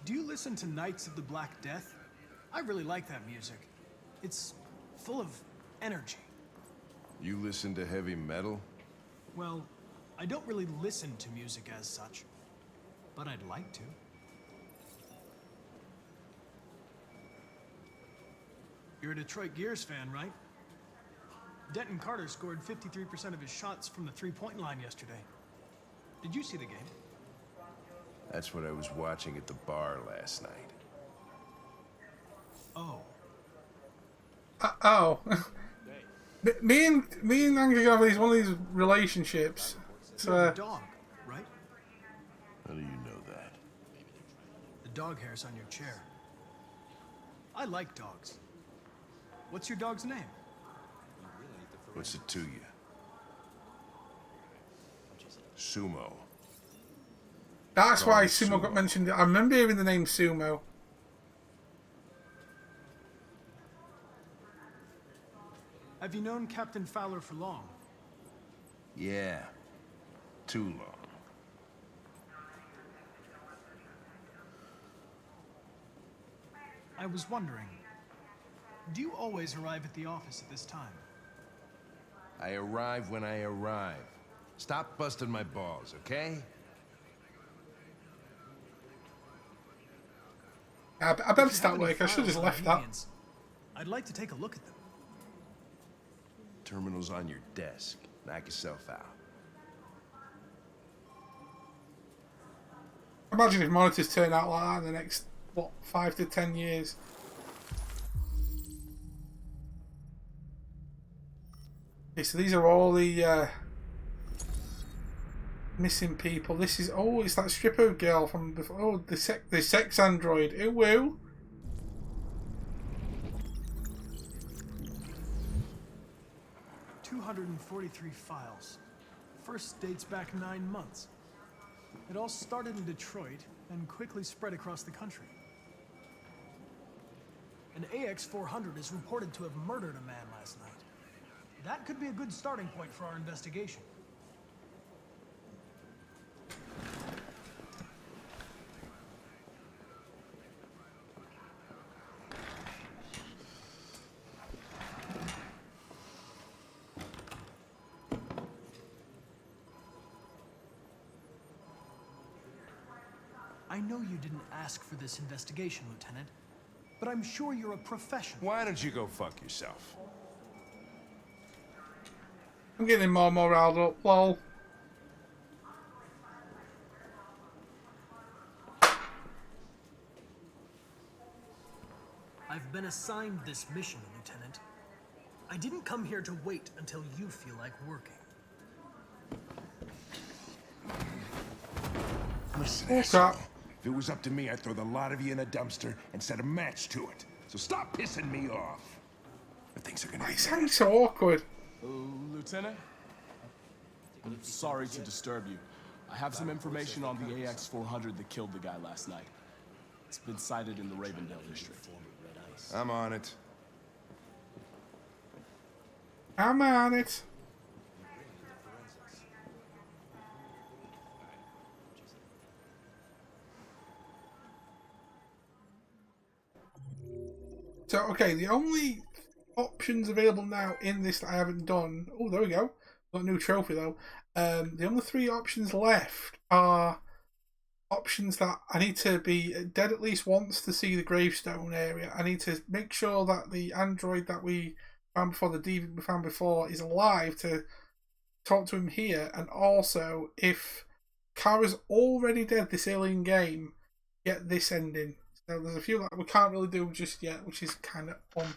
Do you listen to Knights of the Black Death? I really like that music. It's full of energy. You listen to heavy metal? Well, I don't really listen to music as such, but I'd like to. You're a Detroit Gears fan, right? Denton Carter scored 53% of his shots from the three-point line yesterday. Did you see the game? That's what I was watching at the bar last night. Oh. Oh. me and Angry have one of these relationships. You have a dog, right? How do you know that? The dog hair's on your chair. I like dogs. What's your dog's name? What's it to you? Sumo. That's why Sumo got mentioned. I remember hearing the name Sumo. Have you known Captain Fowler for long? Yeah. Too long. I was wondering, do you always arrive at the office at this time? I arrive when I arrive. Stop busting my balls, okay? I better start work. I should have just left that. I'd like to take a look at them. Terminal's on your desk. Knock yourself out. Imagine if monitors turn out like that in the next, what, 5 to 10 years. Okay, so these are all the missing people. This is, oh, it's that stripper girl from before. Oh, the sex android. Ooh, woo. $243 files. First dates back 9 months. It all started in Detroit and quickly spread across the country. An AX-400 is reported to have murdered a man last night. That could be a good starting point for our investigation. I know you didn't ask for this investigation, Lieutenant, but I'm sure you're a professional. Why don't you go fuck yourself? I'm getting more and more riled up. Lol. I've been assigned this mission, Lieutenant. I didn't come here to wait until you feel like working. Listen, asshole. If it was up to me, I'd throw the lot of you in a dumpster and set a match to it. So stop pissing me off. But things are gonna be sounds so awkward. Lieutenant? I'm sorry to disturb you. I have some information on the AX-400 that killed the guy last night. It's been sighted in the Ravendale district. I'm on it. I'm on it. So, okay, the only options available now in this that I haven't done... Oh, there we go. Got a new trophy, though. The only 3 options left are options that I need to be dead at least once to see the gravestone area. I need to make sure that the android that we found before, the deviant we found before, is alive to talk to him here. And also, if Kara's already dead this early in game, get this ending. So there's a few that we can't really do just yet, which is kind of fun.